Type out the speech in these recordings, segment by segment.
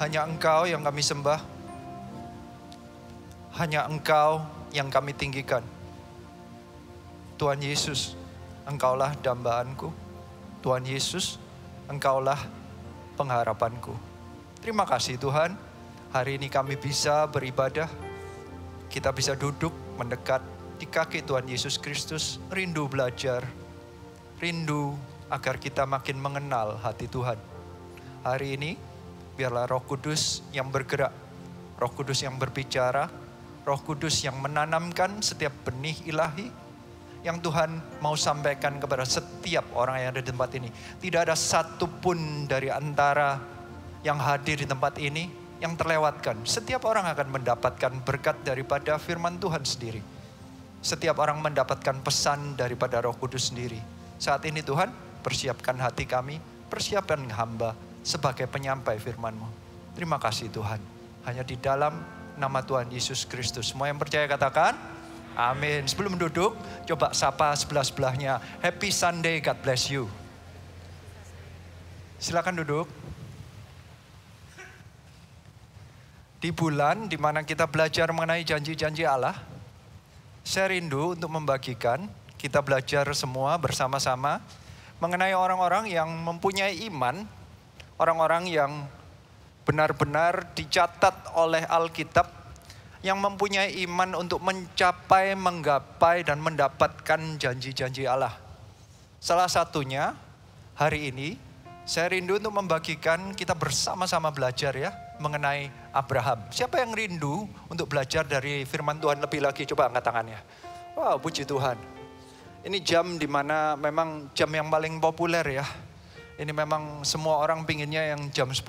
Hanya Engkau yang kami sembah. Hanya Engkau yang kami tinggikan. Tuhan Yesus, Engkaulah dambaanku. Tuhan Yesus, Engkaulah pengharapanku. Terima kasih Tuhan, hari ini kami bisa beribadah. Kita bisa duduk mendekat di kaki Tuhan Yesus Kristus, rindu belajar, rindu agar kita makin mengenal hati Tuhan. Hari ini, biarlah Roh Kudus yang bergerak, Roh Kudus yang berbicara, Roh Kudus yang menanamkan setiap benih ilahi yang Tuhan mau sampaikan kepada setiap orang yang ada di tempat ini. Tidak ada satupun dari antara yang hadir di tempat ini yang terlewatkan. Setiap orang akan mendapatkan berkat daripada firman Tuhan sendiri. Setiap orang mendapatkan pesan daripada Roh Kudus sendiri. Saat ini Tuhan, persiapkan hati kami, persiapkan hamba sebagai penyampai firman-Mu. Terima kasih Tuhan. Hanya di dalam nama Tuhan Yesus Kristus. Semua yang percaya katakan, amin. Sebelum duduk, coba sapa sebelah-sebelahnya. Happy Sunday, God bless you. Silakan duduk. Di bulan di mana kita belajar mengenai janji-janji Allah, saya rindu untuk membagikan, kita belajar semua bersama-sama mengenai orang-orang yang mempunyai iman, orang-orang yang benar-benar dicatat oleh Alkitab, yang mempunyai iman untuk mencapai, menggapai, dan mendapatkan janji-janji Allah. Salah satunya, hari ini, saya rindu untuk membagikan, kita bersama-sama belajar ya, mengenai Abraham. Siapa yang rindu untuk belajar dari firman Tuhan lebih lagi? Coba angkat tangannya. Wow, puji Tuhan. Ini jam di mana memang jam yang paling populer ya. Ini memang semua orang pinginnya yang jam 10.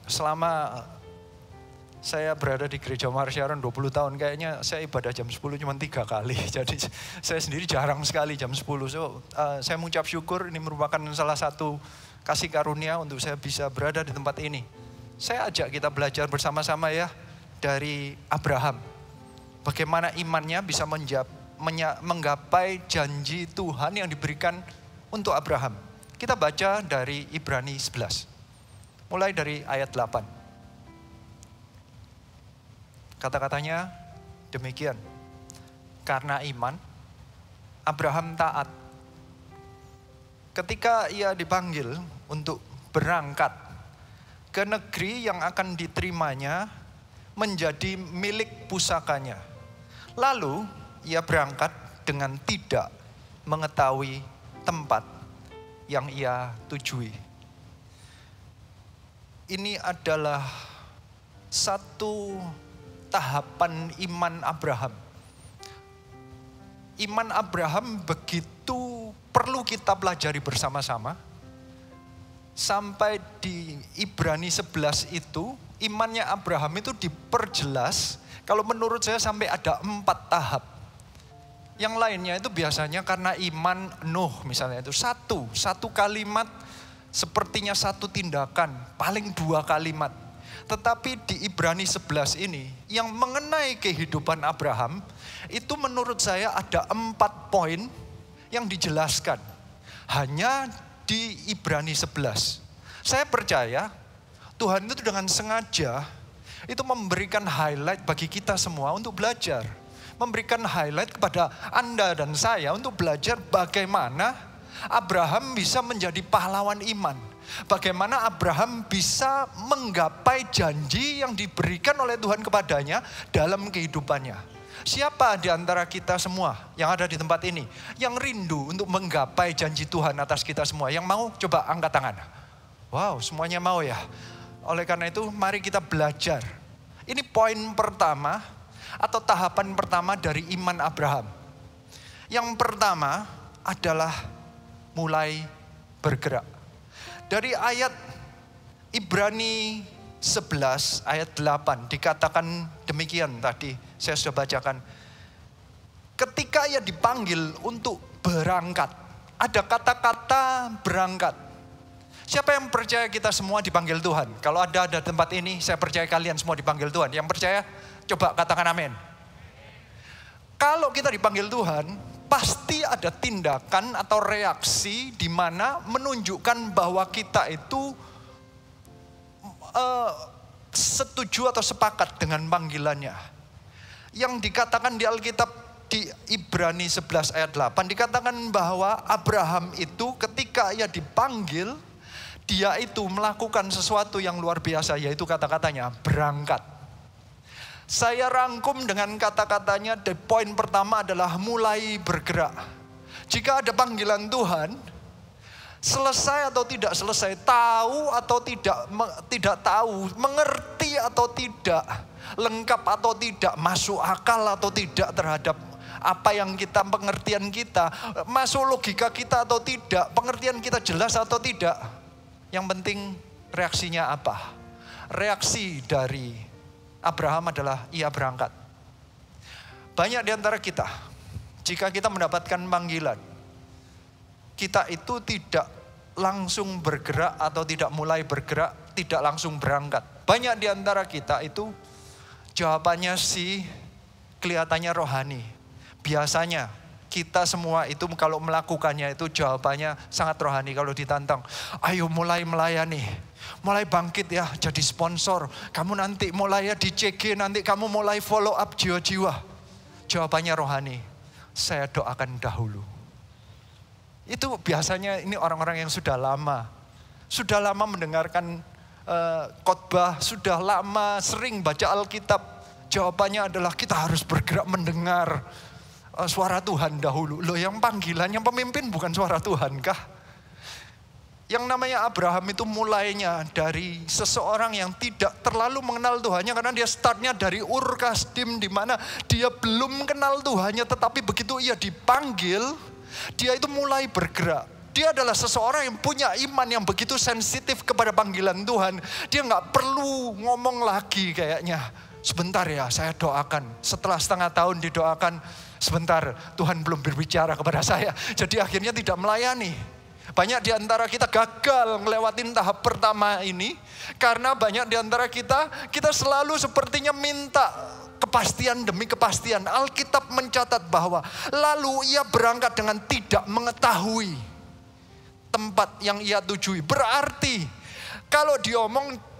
Selama saya berada di gereja Marsyaron 20 tahun, kayaknya saya ibadah jam 10 cuma 3 kali. Jadi saya sendiri jarang sekali jam 10. Saya mengucap syukur, ini merupakan salah satu kasih karunia untuk saya bisa berada di tempat ini. Saya ajak kita belajar bersama-sama ya dari Abraham. Bagaimana imannya bisa menggapai janji Tuhan yang diberikan untuk Abraham. Kita baca dari Ibrani 11. Mulai dari ayat 8. Kata-katanya demikian. Karena iman, Abraham taat. Ketika ia dipanggil untuk berangkat ke negeri yang akan diterimanya menjadi milik pusakanya. Lalu ia berangkat dengan tidak mengetahui tempat yang ia tujui. Ini adalah satu tahapan iman Abraham. Iman Abraham begitu perlu kita pelajari bersama-sama. Sampai di Ibrani 11 itu, imannya Abraham itu diperjelas. Kalau menurut saya sampai ada 4 tahap. Yang lainnya itu biasanya karena iman Nuh misalnya itu satu kalimat sepertinya satu tindakan, paling 2 kalimat. Tetapi di Ibrani 11 ini yang mengenai kehidupan Abraham itu menurut saya ada 4 poin yang dijelaskan. Hanya di Ibrani 11. Saya percaya Tuhan itu dengan sengaja itu memberikan highlight bagi kita semua untuk belajar. Memberikan highlight kepada Anda dan saya untuk belajar bagaimana Abraham bisa menjadi pahlawan iman. Bagaimana Abraham bisa menggapai janji yang diberikan oleh Tuhan kepadanya dalam kehidupannya. Siapa di antara kita semua yang ada di tempat ini yang rindu untuk menggapai janji Tuhan atas kita semua? Yang mau coba angkat tangan. Wow, semuanya mau ya. Oleh karena itu mari kita belajar. Ini poin pertama atau tahapan pertama dari iman Abraham. Yang pertama adalah mulai bergerak. Dari ayat Ibrani 11 ayat 8 dikatakan demikian tadi saya sudah bacakan. Ketika ia dipanggil untuk berangkat, ada kata-kata berangkat. Siapa yang percaya kita semua dipanggil Tuhan? Kalau ada tempat ini, saya percaya kalian semua dipanggil Tuhan. Yang percaya, coba katakan amin. Kalau kita dipanggil Tuhan, pasti ada tindakan atau reaksi di mana menunjukkan bahwa kita itu setuju atau sepakat dengan panggilannya. Yang dikatakan di Alkitab di Ibrani 11 ayat 8 dikatakan bahwa Abraham itu ketika ia dipanggil, dia itu melakukan sesuatu yang luar biasa, yaitu kata-katanya berangkat. Saya rangkum dengan kata-katanya, the poin pertama adalah mulai bergerak. Jika ada panggilan Tuhan, selesai atau tidak selesai, tahu atau tidak tahu, mengerti atau tidak, lengkap atau tidak, masuk akal atau tidak terhadap apa yang kita, pengertian kita, masuk logika kita atau tidak, pengertian kita jelas atau tidak. Yang penting reaksinya apa? Reaksi dari Abraham adalah ia berangkat. Banyak di antara kita, jika kita mendapatkan panggilan, kita itu tidak langsung bergerak atau tidak mulai bergerak, tidak langsung berangkat. Banyak di antara kita itu jawabannya sih kelihatannya rohani. Biasanya kita semua itu kalau melakukannya itu jawabannya sangat rohani. Kalau ditantang, ayo mulai melayani, mulai bangkit ya jadi sponsor. Kamu nanti mulai ya di CG, nanti kamu mulai follow up jiwa-jiwa. Jawabannya rohani, saya doakan dahulu. Itu biasanya ini orang-orang yang sudah lama mendengarkan khotbah, sudah lama sering baca Alkitab. Jawabannya adalah kita harus bergerak mendengar suara Tuhan dahulu. Loh, yang panggilan, yang pemimpin bukan suara Tuhan kah? Yang namanya Abraham itu mulainya dari seseorang yang tidak terlalu mengenal Tuhannya, karena dia startnya dari Ur Kasdim, di mana dia belum kenal Tuhannya, tetapi begitu ia dipanggil, dia itu mulai bergerak. Dia adalah seseorang yang punya iman yang begitu sensitif kepada panggilan Tuhan. Dia nggak perlu ngomong lagi kayaknya. Sebentar ya, saya doakan. Setelah setengah tahun didoakan, sebentar, Tuhan belum berbicara kepada saya. Jadi akhirnya tidak melayani. Banyak di antara kita gagal ngelewatin tahap pertama ini. Karena banyak di antara kita selalu sepertinya minta kepastian demi kepastian. Alkitab mencatat bahwa lalu ia berangkat dengan tidak mengetahui tempat yang ia tujui. Berarti kalau diomong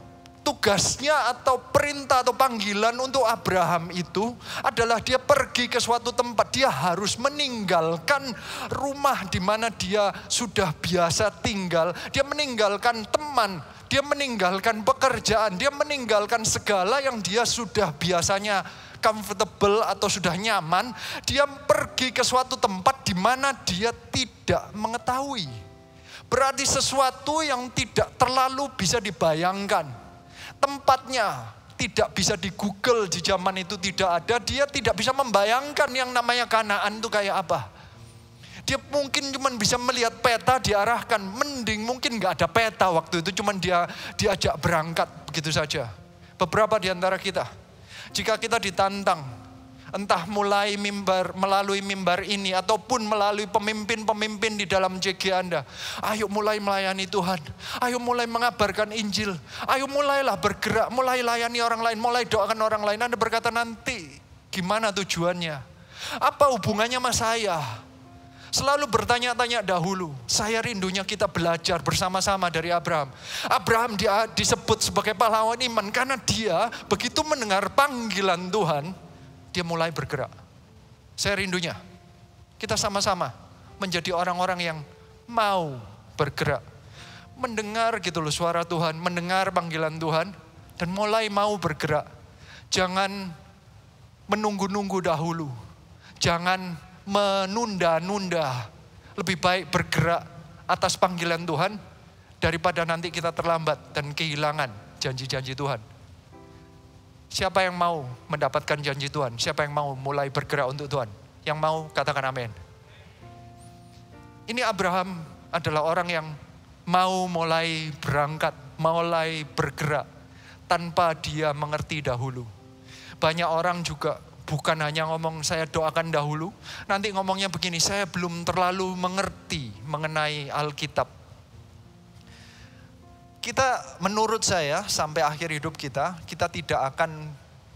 tugasnya atau perintah atau panggilan untuk Abraham itu adalah dia pergi ke suatu tempat. Dia harus meninggalkan rumah di mana dia sudah biasa tinggal. Dia meninggalkan teman. Dia meninggalkan pekerjaan. Dia meninggalkan segala yang dia sudah biasanya comfortable atau sudah nyaman. Dia pergi ke suatu tempat di mana dia tidak mengetahui. Berarti sesuatu yang tidak terlalu bisa dibayangkan. Tempatnya tidak bisa di Google, di zaman itu tidak ada. Dia tidak bisa membayangkan yang namanya Kanaan itu kayak apa. Dia mungkin cuma bisa melihat peta, diarahkan. Mending mungkin gak ada peta waktu itu, cuma dia diajak berangkat begitu saja. Beberapa di antara kita, jika kita ditantang, entah melalui mimbar ini ataupun melalui pemimpin-pemimpin di dalam JG Anda. Ayo mulai melayani Tuhan. Ayo mulai mengabarkan Injil. Ayo mulailah bergerak, mulai layani orang lain, mulai doakan orang lain. Anda berkata nanti gimana tujuannya? Apa hubungannya sama saya? Selalu bertanya-tanya dahulu. Saya rindunya kita belajar bersama-sama dari Abraham. Abraham dia disebut sebagai pahlawan iman karena dia begitu mendengar panggilan Tuhan, dia mulai bergerak. Saya rindunya kita sama-sama menjadi orang-orang yang mau bergerak. Mendengar gitu loh suara Tuhan, mendengar panggilan Tuhan dan mulai mau bergerak. Jangan menunggu-nunggu dahulu. Jangan menunda-nunda. Lebih baik bergerak atas panggilan Tuhan daripada nanti kita terlambat dan kehilangan janji-janji Tuhan. Siapa yang mau mendapatkan janji Tuhan? Siapa yang mau mulai bergerak untuk Tuhan? Yang mau katakan amin. Ini Abraham adalah orang yang mau mulai berangkat, mulai bergerak tanpa dia mengerti dahulu. Banyak orang juga bukan hanya ngomong saya doakan dahulu, nanti ngomongnya begini, saya belum terlalu mengerti mengenai Alkitab. Kita menurut saya sampai akhir hidup kita tidak akan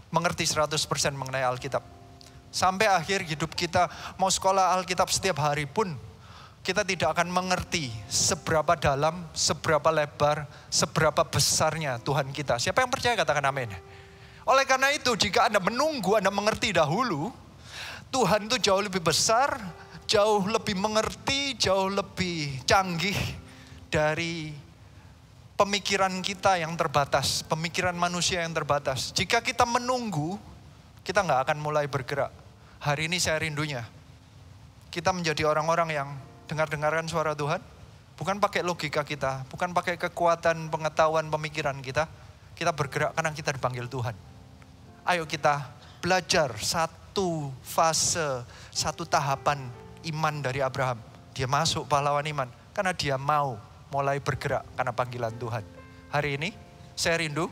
mengerti 100% mengenai Alkitab. Sampai akhir hidup kita mau sekolah Alkitab setiap hari pun kita tidak akan mengerti seberapa dalam, seberapa lebar, seberapa besarnya Tuhan kita. Siapa yang percaya katakan amin. Oleh karena itu, jika Anda menunggu, Anda mengerti dahulu, Tuhan itu jauh lebih besar, jauh lebih mengerti, jauh lebih canggih dari pemikiran kita yang terbatas, pemikiran manusia yang terbatas. Jika kita menunggu, kita nggak akan mulai bergerak. Hari ini saya rindunya, kita menjadi orang-orang yang dengar-dengarkan suara Tuhan, bukan pakai logika kita, bukan pakai kekuatan, pengetahuan, pemikiran kita. Kita bergerak karena kita dipanggil Tuhan. Ayo kita belajar satu fase, satu tahapan iman dari Abraham. Dia masuk pahlawan iman karena dia mau mulai bergerak karena panggilan Tuhan. Hari ini saya rindu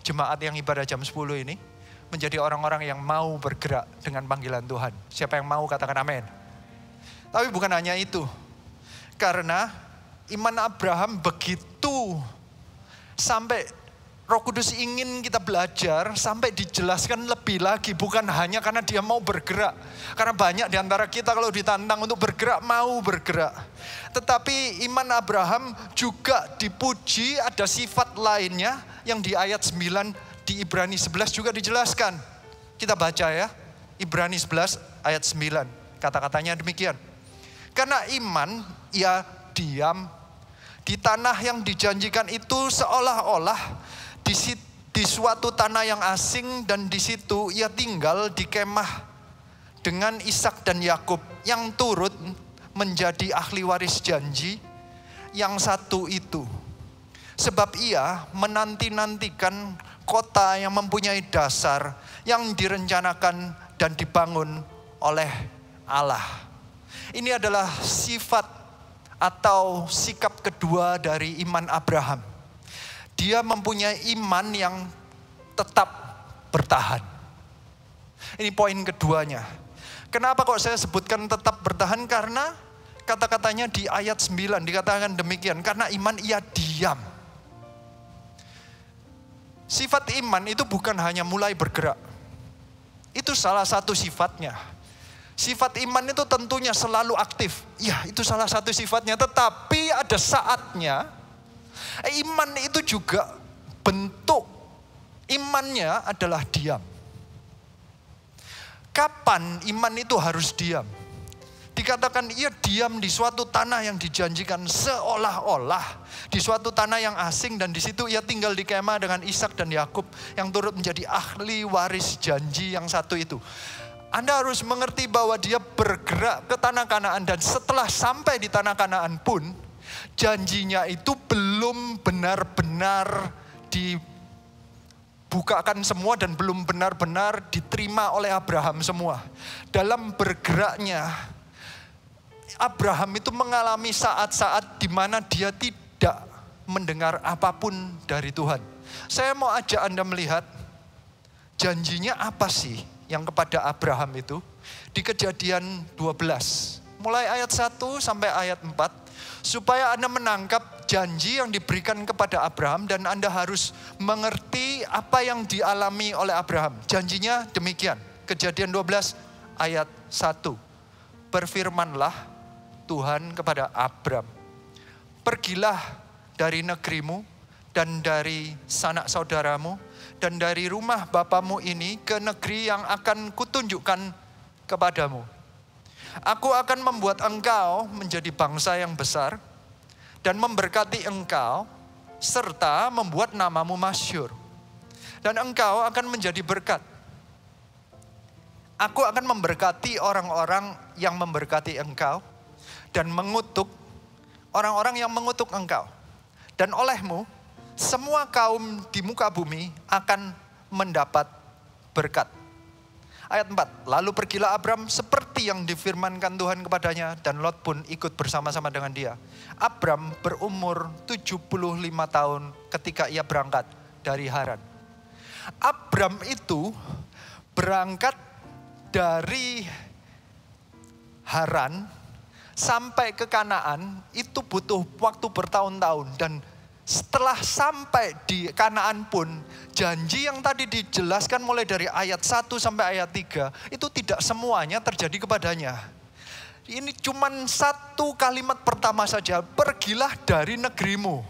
jemaat yang ibadah jam 10 ini menjadi orang-orang yang mau bergerak dengan panggilan Tuhan. Siapa yang mau katakan amin. Tapi bukan hanya itu. Karena iman Abraham begitu sampai Roh Kudus ingin kita belajar sampai dijelaskan lebih lagi. Bukan hanya karena dia mau bergerak. Karena banyak di antara kita kalau ditantang untuk bergerak, mau bergerak. Tetapi iman Abraham juga dipuji, ada sifat lainnya yang di ayat 9 di Ibrani 11 juga dijelaskan. Kita baca ya, Ibrani 11 ayat 9. Kata-katanya demikian. Karena iman, ia diam di tanah yang dijanjikan itu seolah-olah di suatu tanah yang asing, dan di situ ia tinggal di kemah dengan Ishak dan Yakub yang turut menjadi ahli waris janji yang satu itu. Sebab ia menanti-nantikan kota yang mempunyai dasar yang direncanakan dan dibangun oleh Allah. Ini adalah sifat atau sikap kedua dari iman Abraham. Dia mempunyai iman yang tetap bertahan. Ini poin keduanya. Kenapa kok saya sebutkan tetap bertahan? Karena kata-katanya di ayat 9 dikatakan demikian. Karena iman ia diam. Sifat iman itu bukan hanya mulai bergerak. Itu salah satu sifatnya. Sifat iman itu tentunya selalu aktif. Ya, itu salah satu sifatnya. Tetapi ada saatnya iman itu juga bentuk imannya adalah diam. Kapan iman itu harus diam? Dikatakan ia diam di suatu tanah yang dijanjikan seolah-olah di suatu tanah yang asing, dan di situ ia tinggal di kemah dengan Ishak dan Yakub yang turut menjadi ahli waris janji yang satu itu. Anda harus mengerti bahwa dia bergerak ke tanah Kanaan, dan setelah sampai di tanah Kanaan pun janjinya itu belum benar-benar dibukakan semua dan belum benar-benar diterima oleh Abraham semua. Dalam bergeraknya, Abraham itu mengalami saat-saat di mana dia tidak mendengar apapun dari Tuhan. Saya mau ajak Anda melihat janjinya apa sih yang kepada Abraham itu di Kejadian 12. Mulai ayat 1 sampai ayat 4. Supaya Anda menangkap janji yang diberikan kepada Abraham, dan Anda harus mengerti apa yang dialami oleh Abraham. Janjinya demikian. Kejadian 12 ayat 1. Berfirmanlah Tuhan kepada Abram, pergilah dari negerimu dan dari sanak saudaramu dan dari rumah bapamu ini ke negeri yang akan kutunjukkan kepadamu. Aku akan membuat engkau menjadi bangsa yang besar dan memberkati engkau serta membuat namamu masyhur. Dan engkau akan menjadi berkat. Aku akan memberkati orang-orang yang memberkati engkau dan mengutuk orang-orang yang mengutuk engkau. Dan olehmu semua kaum di muka bumi akan mendapat berkat. Ayat 4, lalu pergilah Abram seperti yang difirmankan Tuhan kepadanya, dan Lot pun ikut bersama-sama dengan dia. Abram berumur 75 tahun ketika ia berangkat dari Haran. Abram itu berangkat dari Haran sampai ke Kanaan itu butuh waktu bertahun-tahun, dan setelah sampai di Kanaan pun, janji yang tadi dijelaskan mulai dari ayat 1 sampai ayat 3, itu tidak semuanya terjadi kepadanya. Ini cuman satu kalimat pertama saja. Pergilah dari negerimu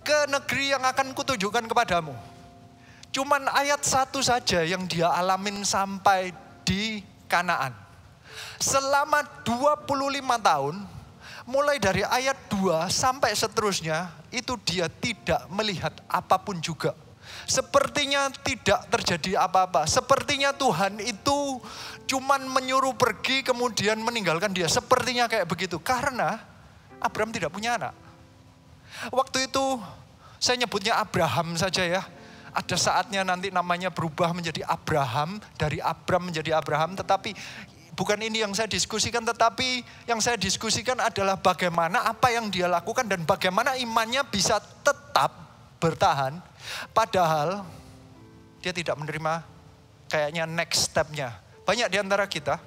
ke negeri yang akan kutunjukkan kepadamu. Cuman ayat 1 saja yang dia alamin sampai di Kanaan. Selama 25 tahun, mulai dari ayat 2 sampai seterusnya, itu dia tidak melihat apapun juga. Sepertinya tidak terjadi apa-apa. Sepertinya Tuhan itu cuman menyuruh pergi kemudian meninggalkan dia. Sepertinya kayak begitu. Karena Abraham tidak punya anak. Waktu itu saya nyebutnya Abraham saja ya. Ada saatnya nanti namanya berubah menjadi Abraham. Dari Abram menjadi Abraham. Tetapi bukan ini yang saya diskusikan. Tetapi yang saya diskusikan adalah bagaimana apa yang dia lakukan. Dan bagaimana imannya bisa tetap bertahan. Padahal dia tidak menerima kayaknya next step-nya. Banyak di antara kita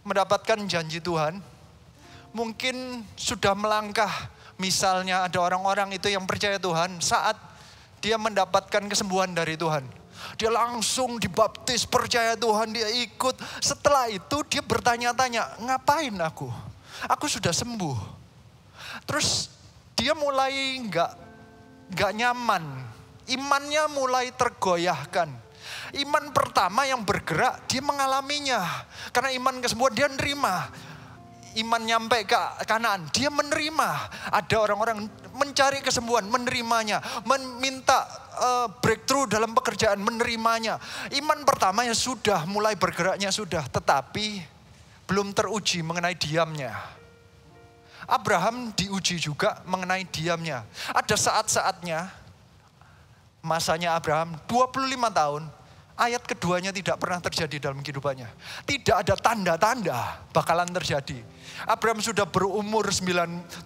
mendapatkan janji Tuhan. Mungkin sudah melangkah. Misalnya ada orang-orang itu yang percaya Tuhan. Saat dia mendapatkan kesembuhan dari Tuhan. Dia langsung dibaptis, percaya Tuhan, dia ikut. Setelah itu dia bertanya-tanya, ngapain aku? Aku sudah sembuh. Terus dia mulai nggak nyaman. Imannya mulai tergoyahkan. Iman pertama yang bergerak, dia mengalaminya. Karena iman kesembuhan dia nerima. Iman nyampe ke Kanaan, dia menerima. Ada orang-orang mencari kesembuhan, menerimanya. Meminta breakthrough dalam pekerjaan, menerimanya. Iman pertama ya sudah, mulai bergeraknya sudah. Tetapi belum teruji mengenai diamnya. Abraham diuji juga mengenai diamnya. Ada saat-saatnya, masanya Abraham 25 tahun, ayat keduanya tidak pernah terjadi dalam kehidupannya. Tidak ada tanda-tanda bakalan terjadi. Abraham sudah berumur 75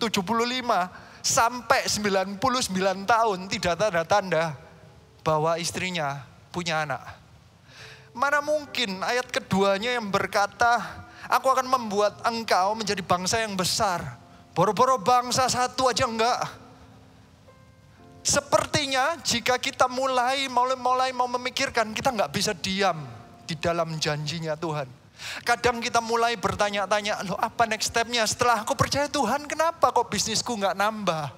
sampai 99 tahun, tidak ada tanda bahwa istrinya punya anak. Mana mungkin ayat keduanya yang berkata, aku akan membuat engkau menjadi bangsa yang besar. Boro-boro bangsa satu aja enggak. Sepertinya jika kita mulai mau memikirkan, kita enggak bisa diam di dalam janjinya Tuhan. Kadang kita mulai bertanya-tanya, loh apa next step-nya? Setelah aku percaya Tuhan, kenapa kok bisnisku enggak nambah?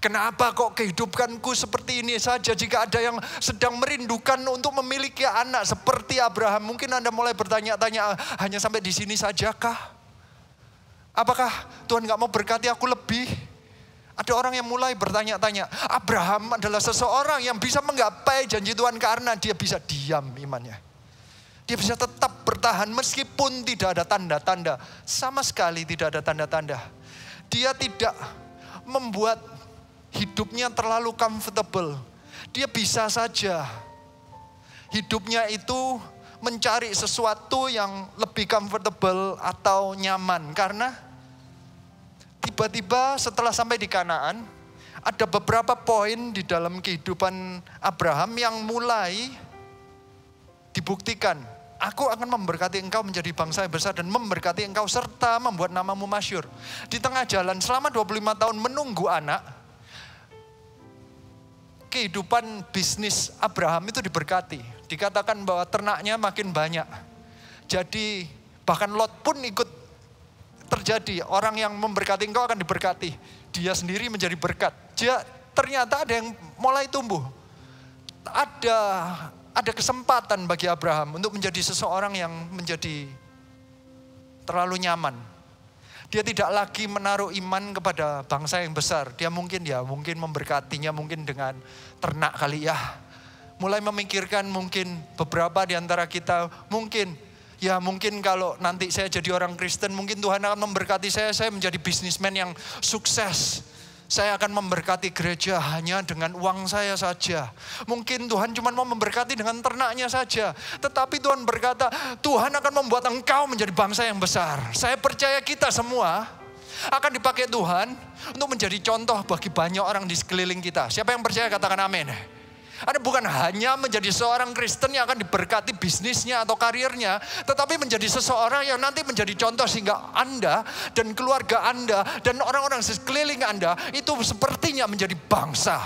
Kenapa kok kehidupanku seperti ini saja? Jika ada yang sedang merindukan untuk memiliki anak seperti Abraham, mungkin Anda mulai bertanya-tanya, hanya sampai di sini sajakah? Apakah Tuhan gak mau berkati aku lebih? Ada orang yang mulai bertanya-tanya. Abraham adalah seseorang yang bisa menggapai janji Tuhan karena dia bisa diam imannya. Dia bisa tetap bertahan meskipun tidak ada tanda-tanda. Sama sekali tidak ada tanda-tanda. Dia tidak membuat hidupnya terlalu comfortable. Dia bisa saja hidupnya itu mencari sesuatu yang lebih comfortable atau nyaman. Karena tiba-tiba setelah sampai di Kanaan, ada beberapa poin di dalam kehidupan Abraham yang mulai dibuktikan. Aku akan memberkati engkau menjadi bangsa yang besar dan memberkati engkau serta membuat namamu masyhur. Di tengah jalan selama 25 tahun menunggu anak, kehidupan bisnis Abraham itu diberkati. Dikatakan bahwa ternaknya makin banyak. Jadi bahkan Lot pun ikut terjadi. Orang yang memberkati engkau akan diberkati. Dia sendiri menjadi berkat. Ternyata ada yang mulai tumbuh. Ada kesempatan bagi Abraham untuk menjadi seseorang yang menjadi terlalu nyaman. Dia tidak lagi menaruh iman kepada bangsa yang besar. Dia mungkin memberkatinya mungkin dengan ternak kali ya. Mulai memikirkan mungkin beberapa di antara kita mungkin kalau nanti saya jadi orang Kristen mungkin Tuhan akan memberkati saya menjadi bisnismen yang sukses. Saya akan memberkati gereja hanya dengan uang saya saja. Mungkin Tuhan cuma mau memberkati dengan ternaknya saja. Tetapi Tuhan berkata, Tuhan akan membuat engkau menjadi bangsa yang besar. Saya percaya kita semua akan dipakai Tuhan untuk menjadi contoh bagi banyak orang di sekeliling kita. Siapa yang percaya katakan amin. Anda bukan hanya menjadi seorang Kristen yang akan diberkati bisnisnya atau karirnya, tetapi menjadi seseorang yang nanti menjadi contoh sehingga Anda dan keluarga Anda dan orang-orang sekeliling Anda itu sepertinya menjadi bangsa.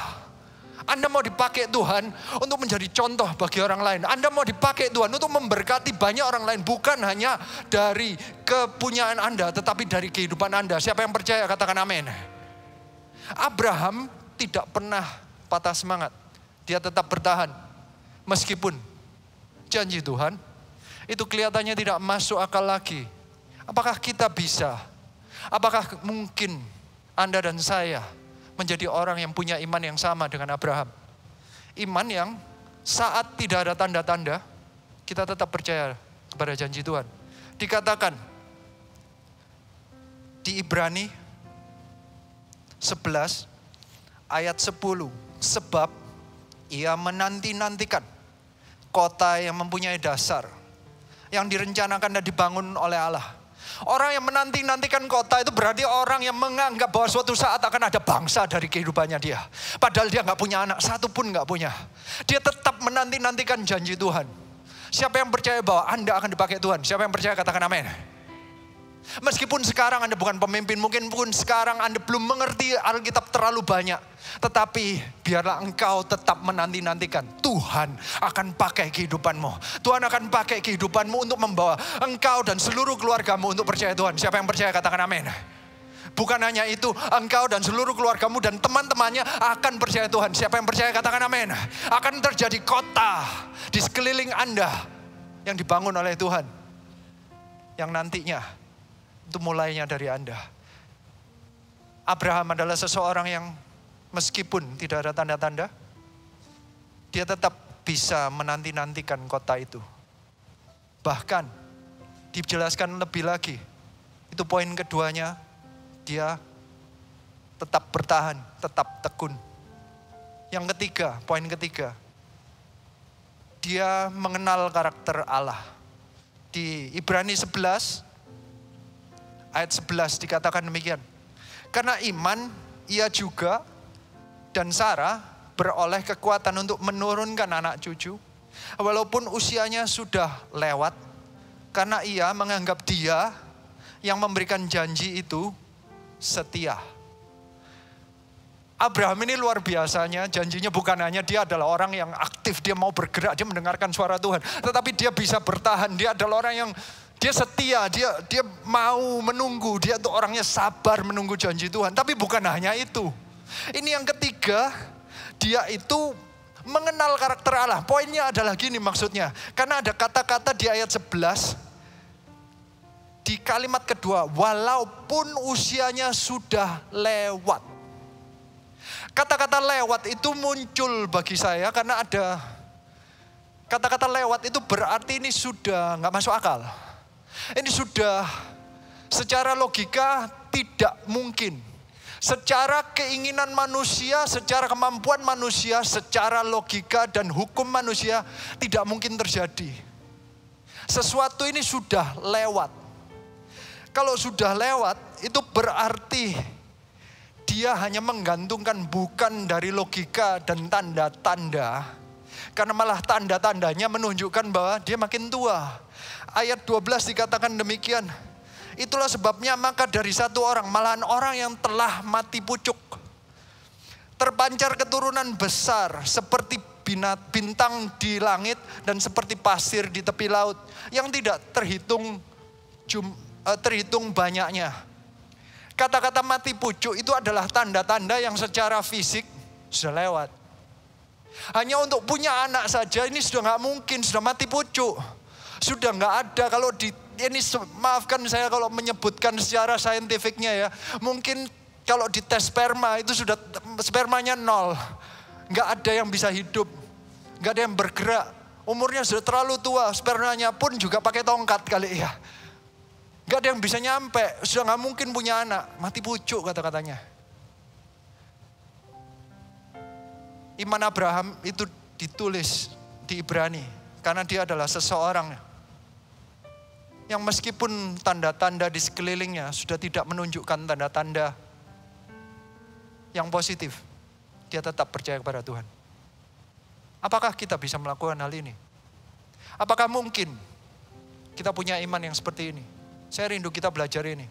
Anda mau dipakai Tuhan untuk menjadi contoh bagi orang lain. Anda mau dipakai Tuhan untuk memberkati banyak orang lain. Bukan hanya dari kepunyaan Anda, tetapi dari kehidupan Anda. Siapa yang percaya katakan amin. Abraham tidak pernah patah semangat. Dia tetap bertahan. Meskipun janji Tuhan itu kelihatannya tidak masuk akal lagi. Apakah kita bisa? Apakah mungkin Anda dan saya menjadi orang yang punya iman yang sama dengan Abraham? Iman yang saat tidak ada tanda-tanda, kita tetap percaya kepada janji Tuhan. Dikatakan di Ibrani 11 ayat 10, sebab ia menanti-nantikan kota yang mempunyai dasar, yang direncanakan dan dibangun oleh Allah. Orang yang menanti-nantikan kota itu berarti orang yang menganggap bahwa suatu saat akan ada bangsa dari kehidupannya dia. Padahal dia gak punya anak, satu pun gak punya. Dia tetap menanti-nantikan janji Tuhan. Siapa yang percaya bahwa Anda akan dipakai Tuhan? Siapa yang percaya katakan amin. Meskipun sekarang Anda bukan pemimpin, mungkin pun sekarang Anda belum mengerti Alkitab terlalu banyak. Tetapi biarlah engkau tetap menanti-nantikan. Tuhan akan pakai kehidupanmu. Tuhan akan pakai kehidupanmu untuk membawa engkau dan seluruh keluargamu untuk percaya Tuhan. Siapa yang percaya katakan amin. Bukan hanya itu, engkau dan seluruh keluargamu dan teman-temannya akan percaya Tuhan. Siapa yang percaya katakan amin. Akan terjadi kota di sekeliling Anda yang dibangun oleh Tuhan. Yang nantinya itu mulainya dari Anda. Abraham adalah seseorang yang meskipun tidak ada tanda-tanda, dia tetap bisa menanti-nantikan kota itu. Bahkan dijelaskan lebih lagi, itu poin keduanya, dia tetap bertahan, tetap tekun. Yang ketiga, poin ketiga, dia mengenal karakter Allah. Di Ibrani 11 ayat 11 dikatakan demikian. Karena iman ia juga dan Sarah beroleh kekuatan untuk menurunkan anak cucu. Walaupun usianya sudah lewat. Karena ia menganggap dia yang memberikan janji itu setia. Abraham ini luar biasanya, janjinya bukan hanya dia adalah orang yang aktif, dia mau bergerak, dia mendengarkan suara Tuhan. Tetapi dia bisa bertahan, dia adalah orang yang dia setia, dia mau menunggu, dia tuh orangnya sabar menunggu janji Tuhan. Tapi bukan hanya itu. Ini yang ketiga, dia itu mengenal karakter Allah. Poinnya adalah gini maksudnya. Karena ada kata-kata di ayat 11, di kalimat kedua, walaupun usianya sudah lewat. Kata-kata lewat itu muncul bagi saya karena ada kata-kata lewat itu berarti ini sudah gak masuk akal. Ini sudah secara logika tidak mungkin. Secara keinginan manusia, secara kemampuan manusia, secara logika dan hukum manusia tidak mungkin terjadi. Sesuatu ini sudah lewat. Kalau sudah lewat itu berarti dia hanya menggantungkan bukan dari logika dan tanda-tanda. Karena malah tanda-tandanya menunjukkan bahwa dia makin tua. Ayat 12 dikatakan demikian. Itulah sebabnya maka dari satu orang, malahan orang yang telah mati pucuk, terpancar keturunan besar seperti bintang di langit dan seperti pasir di tepi laut yang tidak terhitung banyaknya. Kata-kata mati pucuk itu adalah tanda-tanda yang secara fisik sudah lewat. Hanya untuk punya anak saja ini sudah gak mungkin, sudah mati pucuk. Sudah gak ada kalau ini maafkan saya kalau menyebutkan secara saintifiknya ya. Mungkin kalau di tes sperma itu sudah spermanya 0. Gak ada yang bisa hidup. Gak ada yang bergerak. Umurnya sudah terlalu tua. Spermanya pun juga pakai tongkat kali ya. Gak ada yang bisa nyampe. Sudah gak mungkin punya anak. Mati pucuk kata-katanya. Iman Abraham itu ditulis di Ibrani. Karena dia adalah seseorang yang meskipun tanda-tanda di sekelilingnya sudah tidak menunjukkan tanda-tanda yang positif, dia tetap percaya kepada Tuhan. Apakah kita bisa melakukan hal ini? Apakah mungkin kita punya iman yang seperti ini? Saya rindu kita belajar ini.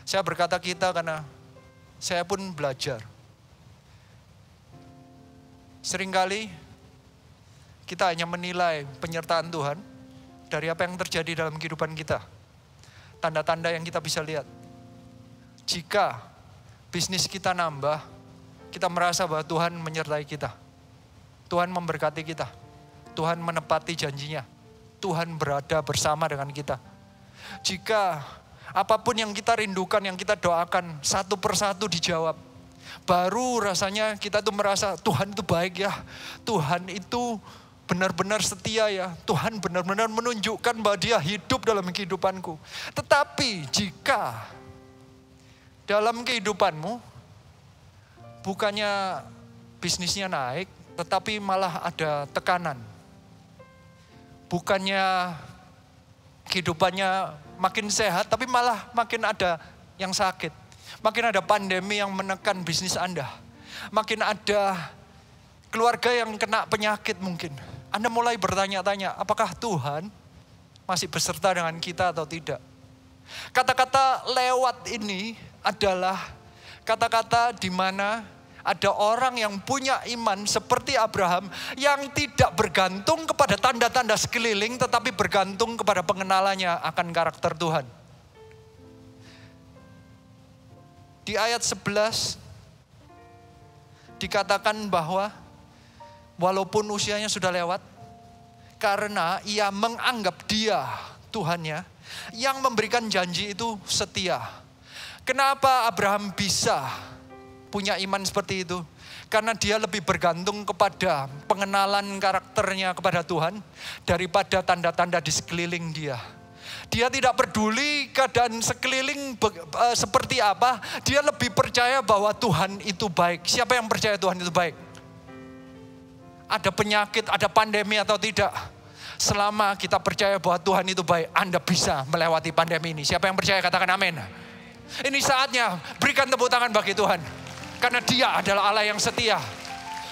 Saya berkata kita karena saya pun belajar. Seringkali kita hanya menilai penyertaan Tuhan dari apa yang terjadi dalam kehidupan kita. Tanda-tanda yang kita bisa lihat. Jika bisnis kita nambah, kita merasa bahwa Tuhan menyertai kita. Tuhan memberkati kita. Tuhan menepati janjinya. Tuhan berada bersama dengan kita. Jika apapun yang kita rindukan, yang kita doakan, satu persatu dijawab. Baru rasanya kita tuh merasa Tuhan itu baik ya. Tuhan itu benar-benar setia ya. Tuhan benar-benar menunjukkan bahwa Dia hidup dalam kehidupanku. Tetapi jika dalam kehidupanmu bukannya bisnisnya naik, tetapi malah ada tekanan. Bukannya kehidupannya makin sehat, tapi malah makin ada yang sakit. Makin ada pandemi yang menekan bisnis Anda. Makin ada keluarga yang kena penyakit mungkin. Anda mulai bertanya-tanya, apakah Tuhan masih beserta dengan kita atau tidak? Kata-kata lewat ini adalah kata-kata di mana ada orang yang punya iman seperti Abraham yang tidak bergantung kepada tanda-tanda sekeliling tetapi bergantung kepada pengenalannya akan karakter Tuhan. Di ayat 11 dikatakan bahwa walaupun usianya sudah lewat, karena ia menganggap Dia Tuhannya yang memberikan janji itu setia. Kenapa Abraham bisa punya iman seperti itu? Karena dia lebih bergantung kepada pengenalan karakternya kepada Tuhan daripada tanda-tanda di sekeliling dia. Dia tidak peduli keadaan sekeliling seperti apa. Dia lebih percaya bahwa Tuhan itu baik. Siapa yang percaya Tuhan itu baik? Ada penyakit, ada pandemi atau tidak? Selama kita percaya bahwa Tuhan itu baik, Anda bisa melewati pandemi ini. Siapa yang percaya katakan amin. Ini saatnya berikan tepuk tangan bagi Tuhan. Karena Dia adalah Allah yang setia.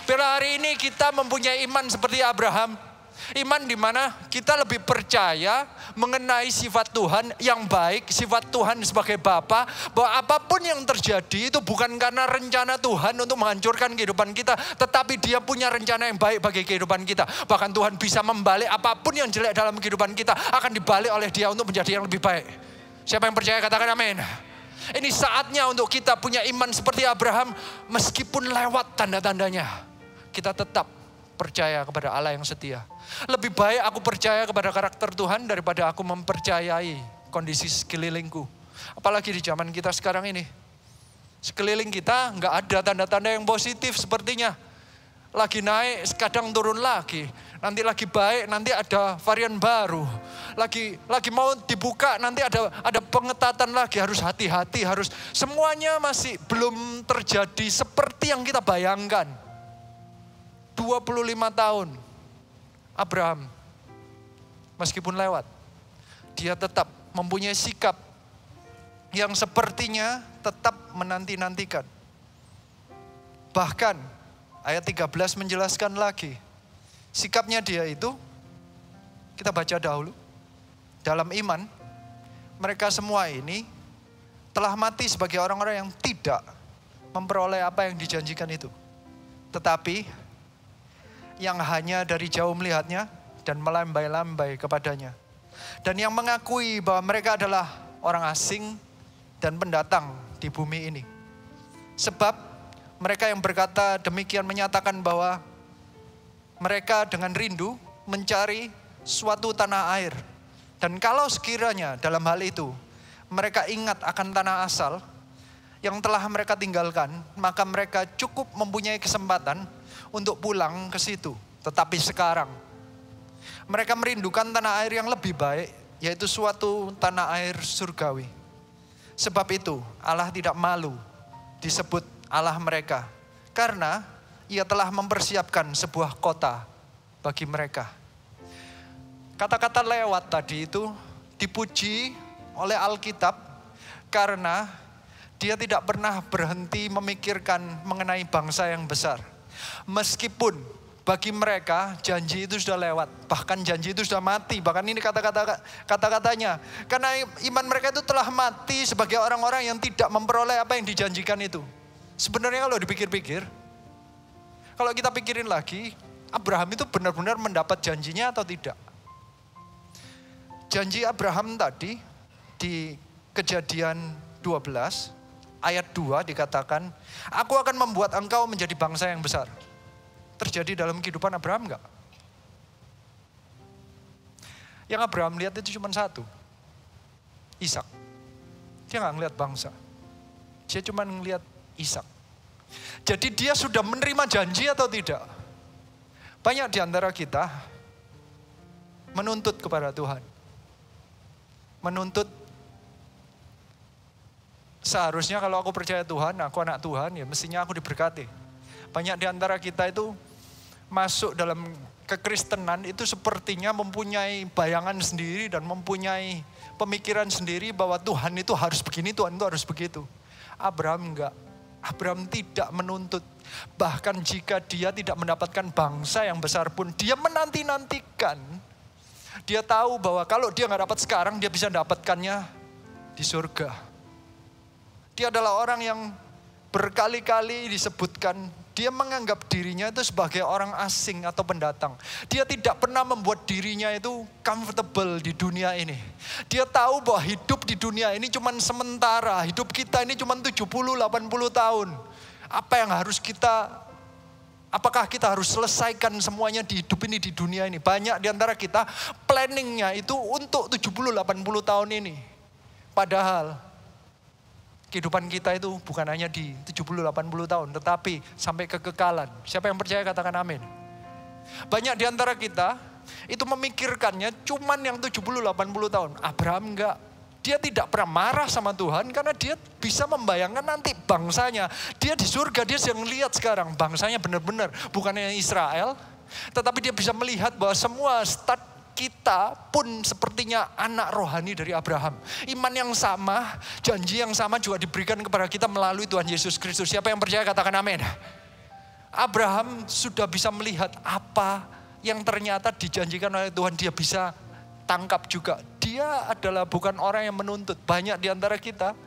Pada hari ini kita mempunyai iman seperti Abraham. Iman di mana kita lebih percaya mengenai sifat Tuhan yang baik, sifat Tuhan sebagai Bapa, bahwa apapun yang terjadi itu bukan karena rencana Tuhan untuk menghancurkan kehidupan kita, tetapi Dia punya rencana yang baik bagi kehidupan kita. Bahkan Tuhan bisa membalik apapun yang jelek dalam kehidupan kita, akan dibalik oleh Dia untuk menjadi yang lebih baik. Siapa yang percaya katakan amin. Ini saatnya untuk kita punya iman seperti Abraham, meskipun lewat tanda-tandanya, kita tetap percaya kepada Allah yang setia. Lebih baik aku percaya kepada karakter Tuhan daripada aku mempercayai kondisi sekelilingku. Apalagi di zaman kita sekarang ini. Sekeliling kita nggak ada tanda-tanda yang positif sepertinya. Lagi naik, kadang turun lagi. Nanti lagi baik, nanti ada varian baru. Lagi mau dibuka, nanti ada pengetatan lagi. Harus hati-hati, harus semuanya masih belum terjadi seperti yang kita bayangkan. 25 tahun Abraham, meskipun lewat, dia tetap mempunyai sikap yang sepertinya tetap menanti-nantikan. Bahkan ayat 13 menjelaskan lagi, sikapnya dia itu, kita baca dahulu, dalam iman, mereka semua ini telah mati sebagai orang-orang yang tidak memperoleh apa yang dijanjikan itu. Tetapi yang hanya dari jauh melihatnya dan melambai-lambai kepadanya. Dan yang mengakui bahwa mereka adalah orang asing dan pendatang di bumi ini. Sebab mereka yang berkata demikian menyatakan bahwa mereka dengan rindu mencari suatu tanah air. Dan kalau sekiranya dalam hal itu mereka ingat akan tanah asal yang telah mereka tinggalkan, maka mereka cukup mempunyai kesempatan untuk pulang ke situ. Tetapi sekarang mereka merindukan tanah air yang lebih baik, yaitu suatu tanah air surgawi. Sebab itu Allah tidak malu disebut Allah mereka, karena Ia telah mempersiapkan sebuah kota bagi mereka. Kata-kata lewat tadi itu dipuji oleh Alkitab karena dia tidak pernah berhenti memikirkan mengenai bangsa yang besar. Meskipun bagi mereka janji itu sudah lewat, bahkan janji itu sudah mati, bahkan ini kata-katanya. Karena iman mereka itu telah mati sebagai orang-orang yang tidak memperoleh apa yang dijanjikan itu. Sebenarnya kalau dipikir-pikir, Kalau kita pikirin lagi, Abraham itu benar-benar mendapat janjinya atau tidak? Janji Abraham tadi di Kejadian 12 ayat 2 dikatakan, aku akan membuat engkau menjadi bangsa yang besar. Terjadi dalam kehidupan Abraham enggak? Yang Abraham lihat itu cuma satu, Ishak. Dia enggak ngelihat bangsa. Dia cuma ngelihat Ishak. Jadi dia sudah menerima janji atau tidak? Banyak di antara kita menuntut kepada Tuhan. Menuntut, seharusnya kalau aku percaya Tuhan, aku anak Tuhan, ya mestinya aku diberkati. Banyak di antara kita itu masuk dalam kekristenan itu sepertinya mempunyai bayangan sendiri dan mempunyai pemikiran sendiri bahwa Tuhan itu harus begini, Tuhan itu harus begitu. Abraham enggak. Abraham tidak menuntut. Bahkan jika dia tidak mendapatkan bangsa yang besar pun, dia menanti-nantikan. Dia tahu bahwa kalau dia enggak dapat sekarang, dia bisa dapatkannya di surga. Dia adalah orang yang berkali-kali disebutkan, dia menganggap dirinya itu sebagai orang asing atau pendatang. Dia tidak pernah membuat dirinya itu comfortable di dunia ini. Dia tahu bahwa hidup di dunia ini cuma sementara. Hidup kita ini cuma 70-80 tahun. Apa yang harus apakah kita harus selesaikan semuanya di hidup ini, di dunia ini? Banyak di antara kita planningnya itu untuk 70-80 tahun ini. Padahal kehidupan kita itu bukan hanya di 70-80 tahun, tetapi sampai kekekalan. Siapa yang percaya katakan amin. Banyak di antara kita itu memikirkannya cuman yang 70-80 tahun. Abraham enggak. Dia tidak pernah marah sama Tuhan karena dia bisa membayangkan nanti bangsanya. Dia di surga, dia sedang lihat sekarang bangsanya benar-benar. Bukannya Israel, tetapi dia bisa melihat bahwa semua kita pun sepertinya anak rohani dari Abraham. Iman yang sama, janji yang sama juga diberikan kepada kita melalui Tuhan Yesus Kristus. Siapa yang percaya katakan amin. Abraham sudah bisa melihat apa yang ternyata dijanjikan oleh Tuhan. Dia bisa tangkap juga. Dia adalah bukan orang yang menuntut. Banyak di antara kita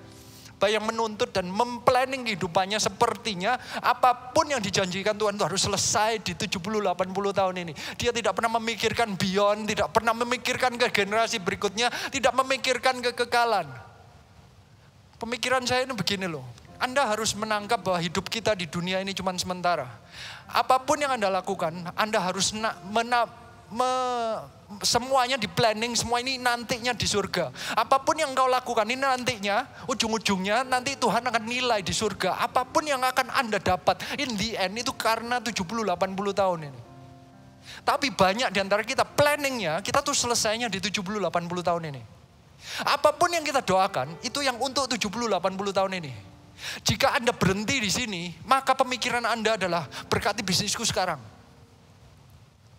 yang menuntut dan memplanning kehidupannya sepertinya apapun yang dijanjikan Tuhan itu harus selesai di 70-80 tahun ini. Dia tidak pernah memikirkan beyond, tidak pernah memikirkan ke generasi berikutnya, tidak memikirkan kekekalan. Pemikiran saya ini begini loh, Anda harus menangkap bahwa hidup kita di dunia ini cuma sementara. Apapun yang Anda lakukan, Anda harus semuanya di planning, semua ini nantinya di surga. Apapun yang kau lakukan ini nantinya, ujung-ujungnya nanti Tuhan akan nilai di surga. Apapun yang akan Anda dapat, in the end itu karena 70-80 tahun ini. Tapi banyak di antara kita planningnya, kita tuh selesainya di 70-80 tahun ini. Apapun yang kita doakan, itu yang untuk 70-80 tahun ini. Jika Anda berhenti di sini, maka pemikiran Anda adalah berkati bisnisku sekarang.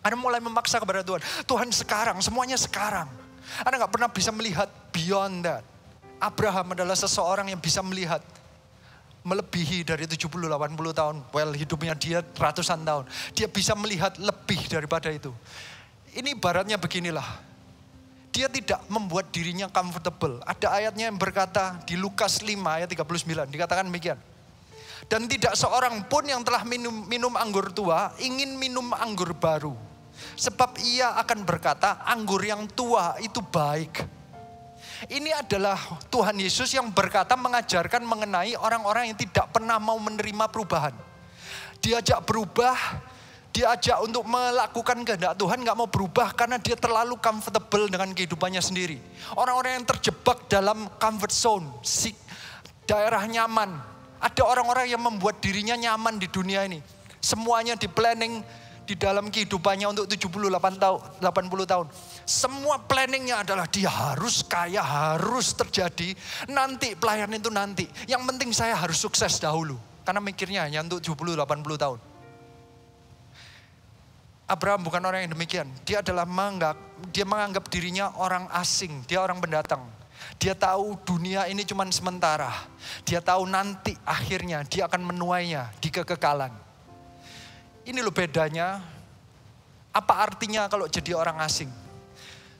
Anda mulai memaksa kepada Tuhan. Tuhan sekarang, semuanya sekarang. Anda gak pernah bisa melihat beyond that. Abraham adalah seseorang yang bisa melihat melebihi dari 70-80 tahun. Well, hidupnya dia ratusan tahun. Dia bisa melihat lebih daripada itu. Ini ibaratnya beginilah. Dia tidak membuat dirinya comfortable. Ada ayatnya yang berkata di Lukas 5 ayat 39. Dikatakan demikian. Dan tidak seorang pun yang telah minum anggur tua ingin minum anggur baru. Sebab ia akan berkata anggur yang tua itu baik. Ini adalah Tuhan Yesus yang berkata mengajarkan mengenai orang-orang yang tidak pernah mau menerima perubahan. Diajak berubah, diajak untuk melakukan kehendak Tuhan, gak mau berubah karena dia terlalu comfortable dengan kehidupannya sendiri. Orang-orang yang terjebak dalam comfort zone, daerah nyaman. Ada orang-orang yang membuat dirinya nyaman di dunia ini. Semuanya di planning di dalam kehidupannya untuk 70-80 tahun. Semua planningnya adalah dia harus kaya, harus terjadi. Nanti pelayanan itu nanti. Yang penting saya harus sukses dahulu. Karena mikirnya hanya untuk 70-80 tahun. Abraham bukan orang yang demikian. Dia menganggap dirinya orang asing. Dia orang pendatang. Dia tahu dunia ini cuma sementara. Dia tahu nanti akhirnya dia akan menuainya di kekekalan. Ini loh bedanya. Apa artinya kalau jadi orang asing?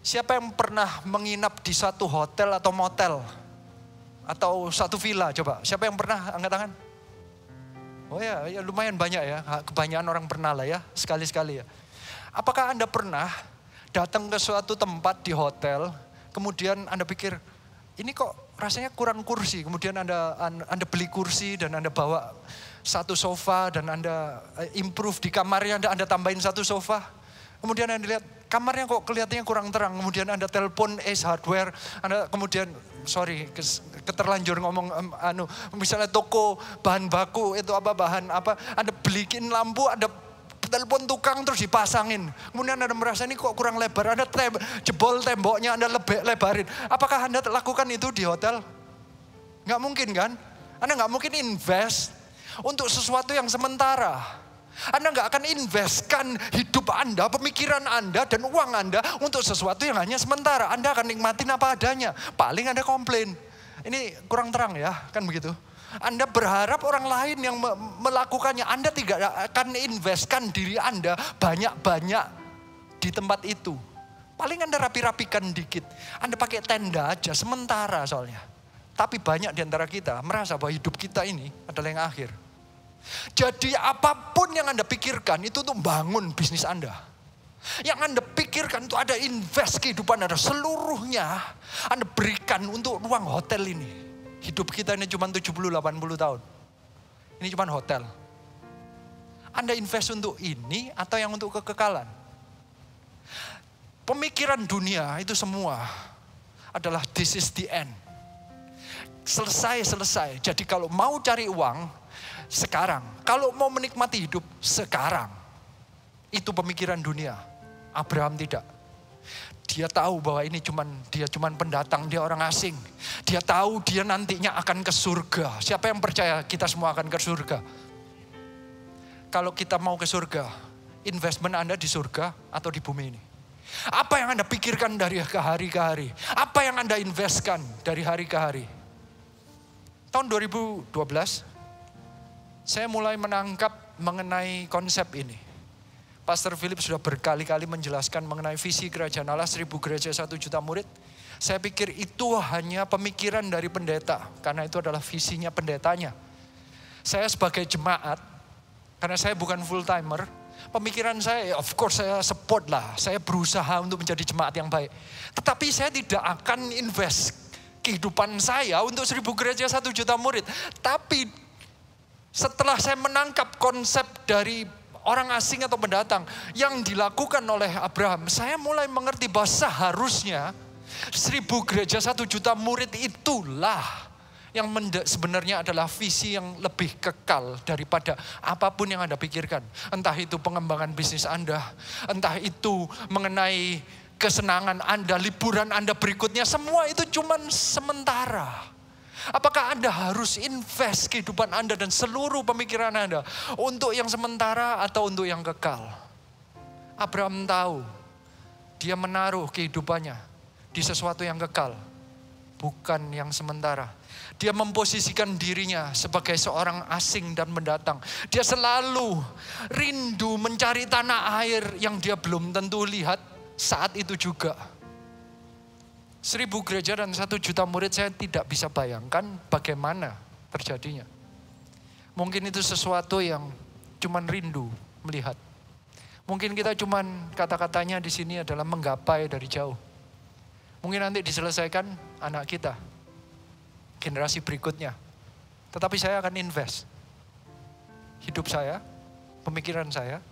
Siapa yang pernah menginap di satu hotel atau motel? Atau satu villa coba. Siapa yang pernah angkat tangan? Oh ya, ya lumayan banyak ya. Kebanyakan orang pernah lah ya, sekali-sekali ya. Apakah Anda pernah datang ke suatu tempat di hotel, kemudian Anda pikir, ini kok rasanya kurang kursi. Kemudian Anda beli kursi dan Anda bawa satu sofa dan Anda improve di kamarnya, Anda tambahin satu sofa. Kemudian Anda lihat kamarnya kok kelihatannya kurang terang. Kemudian Anda telepon Ace Hardware, Anda kemudian keterlanjur ngomong misalnya toko bahan baku itu bahan apa, Anda beliin lampu, Anda telepon tukang terus dipasangin. Kemudian Anda merasa ini kok kurang lebar, Anda jebol temboknya, Anda lebarin. Apakah Anda lakukan itu di hotel? Nggak mungkin kan? Anda nggak mungkin invest untuk sesuatu yang sementara. Anda nggak akan investkan hidup Anda, pemikiran Anda, dan uang Anda untuk sesuatu yang hanya sementara. Anda akan nikmatin apa adanya. Paling Anda komplain. Ini kurang terang ya, kan begitu. Anda berharap orang lain yang melakukannya. Anda tidak akan investkan diri Anda banyak-banyak di tempat itu. Paling Anda rapi-rapikan dikit. Anda pakai tenda aja, sementara soalnya. Tapi banyak di antara kita merasa bahwa hidup kita ini adalah yang akhir. Jadi apapun yang Anda pikirkan itu untuk bangun bisnis Anda. Yang Anda pikirkan itu ada invest kehidupan Anda. Seluruhnya Anda berikan untuk ruang hotel ini. Hidup kita ini cuma 70-80 tahun. Ini cuma hotel. Anda invest untuk ini atau yang untuk kekekalan? Pemikiran dunia itu semua adalah this is the end. Selesai. Jadi kalau mau cari uang, sekarang. Kalau mau menikmati hidup, sekarang. Itu pemikiran dunia. Abraham tidak. Dia tahu bahwa ini dia cuman pendatang, dia orang asing. Dia tahu dia nantinya akan ke surga. Siapa yang percaya kita semua akan ke surga? Kalau kita mau ke surga, investment Anda di surga atau di bumi ini? Apa yang Anda pikirkan dari hari ke hari? Apa yang Anda investkan dari hari ke hari? Tahun 2012, saya mulai menangkap mengenai konsep ini. Pastor Philip sudah berkali-kali menjelaskan mengenai visi kerajaan Allah, 1000 gereja 1 juta murid. Saya pikir itu hanya pemikiran dari pendeta, karena itu adalah visinya pendetanya. Saya sebagai jemaat, karena saya bukan full timer, pemikiran saya, of course saya support lah. Saya berusaha untuk menjadi jemaat yang baik. Tetapi saya tidak akan invest kehidupan saya untuk 1000 gereja 1 juta murid. Tapi setelah saya menangkap konsep dari orang asing atau pendatang yang dilakukan oleh Abraham, saya mulai mengerti bahwa seharusnya 1000 gereja 1 juta murid itulah yang sebenarnya adalah visi yang lebih kekal daripada apapun yang Anda pikirkan. Entah itu pengembangan bisnis Anda, entah itu mengenai kesenangan Anda, liburan Anda berikutnya, semua itu cuma sementara. Apakah Anda harus invest kehidupan Anda dan seluruh pemikiran Anda untuk yang sementara atau untuk yang kekal? Abraham tahu, dia menaruh kehidupannya di sesuatu yang kekal, bukan yang sementara. Dia memposisikan dirinya sebagai seorang asing dan pendatang. Dia selalu rindu mencari tanah air yang dia belum tentu lihat saat itu juga. 1000 gereja dan 1 juta murid, saya tidak bisa bayangkan bagaimana terjadinya. Mungkin itu sesuatu yang cuman rindu melihat. Mungkin kita cuman kata-katanya di sini adalah menggapai dari jauh. Mungkin nanti diselesaikan anak kita, generasi berikutnya. Tetapi saya akan invest hidup saya, pemikiran saya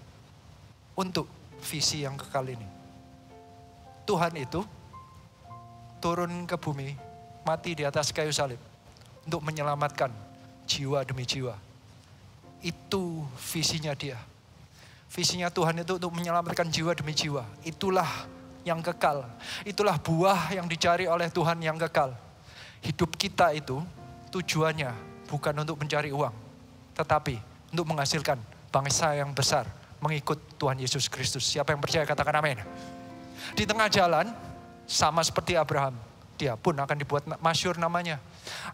untuk visi yang kekal ini. Tuhan itu turun ke bumi, mati di atas kayu salib untuk menyelamatkan jiwa demi jiwa. Itu visinya dia. Visinya Tuhan itu untuk menyelamatkan jiwa demi jiwa. Itulah yang kekal. Itulah buah yang dicari oleh Tuhan yang kekal. Hidup kita itu tujuannya bukan untuk mencari uang, tetapi untuk menghasilkan bangsa yang besar mengikut Tuhan Yesus Kristus. Siapa yang percaya katakan amin. Di tengah jalan, sama seperti Abraham, dia pun akan dibuat masyhur namanya.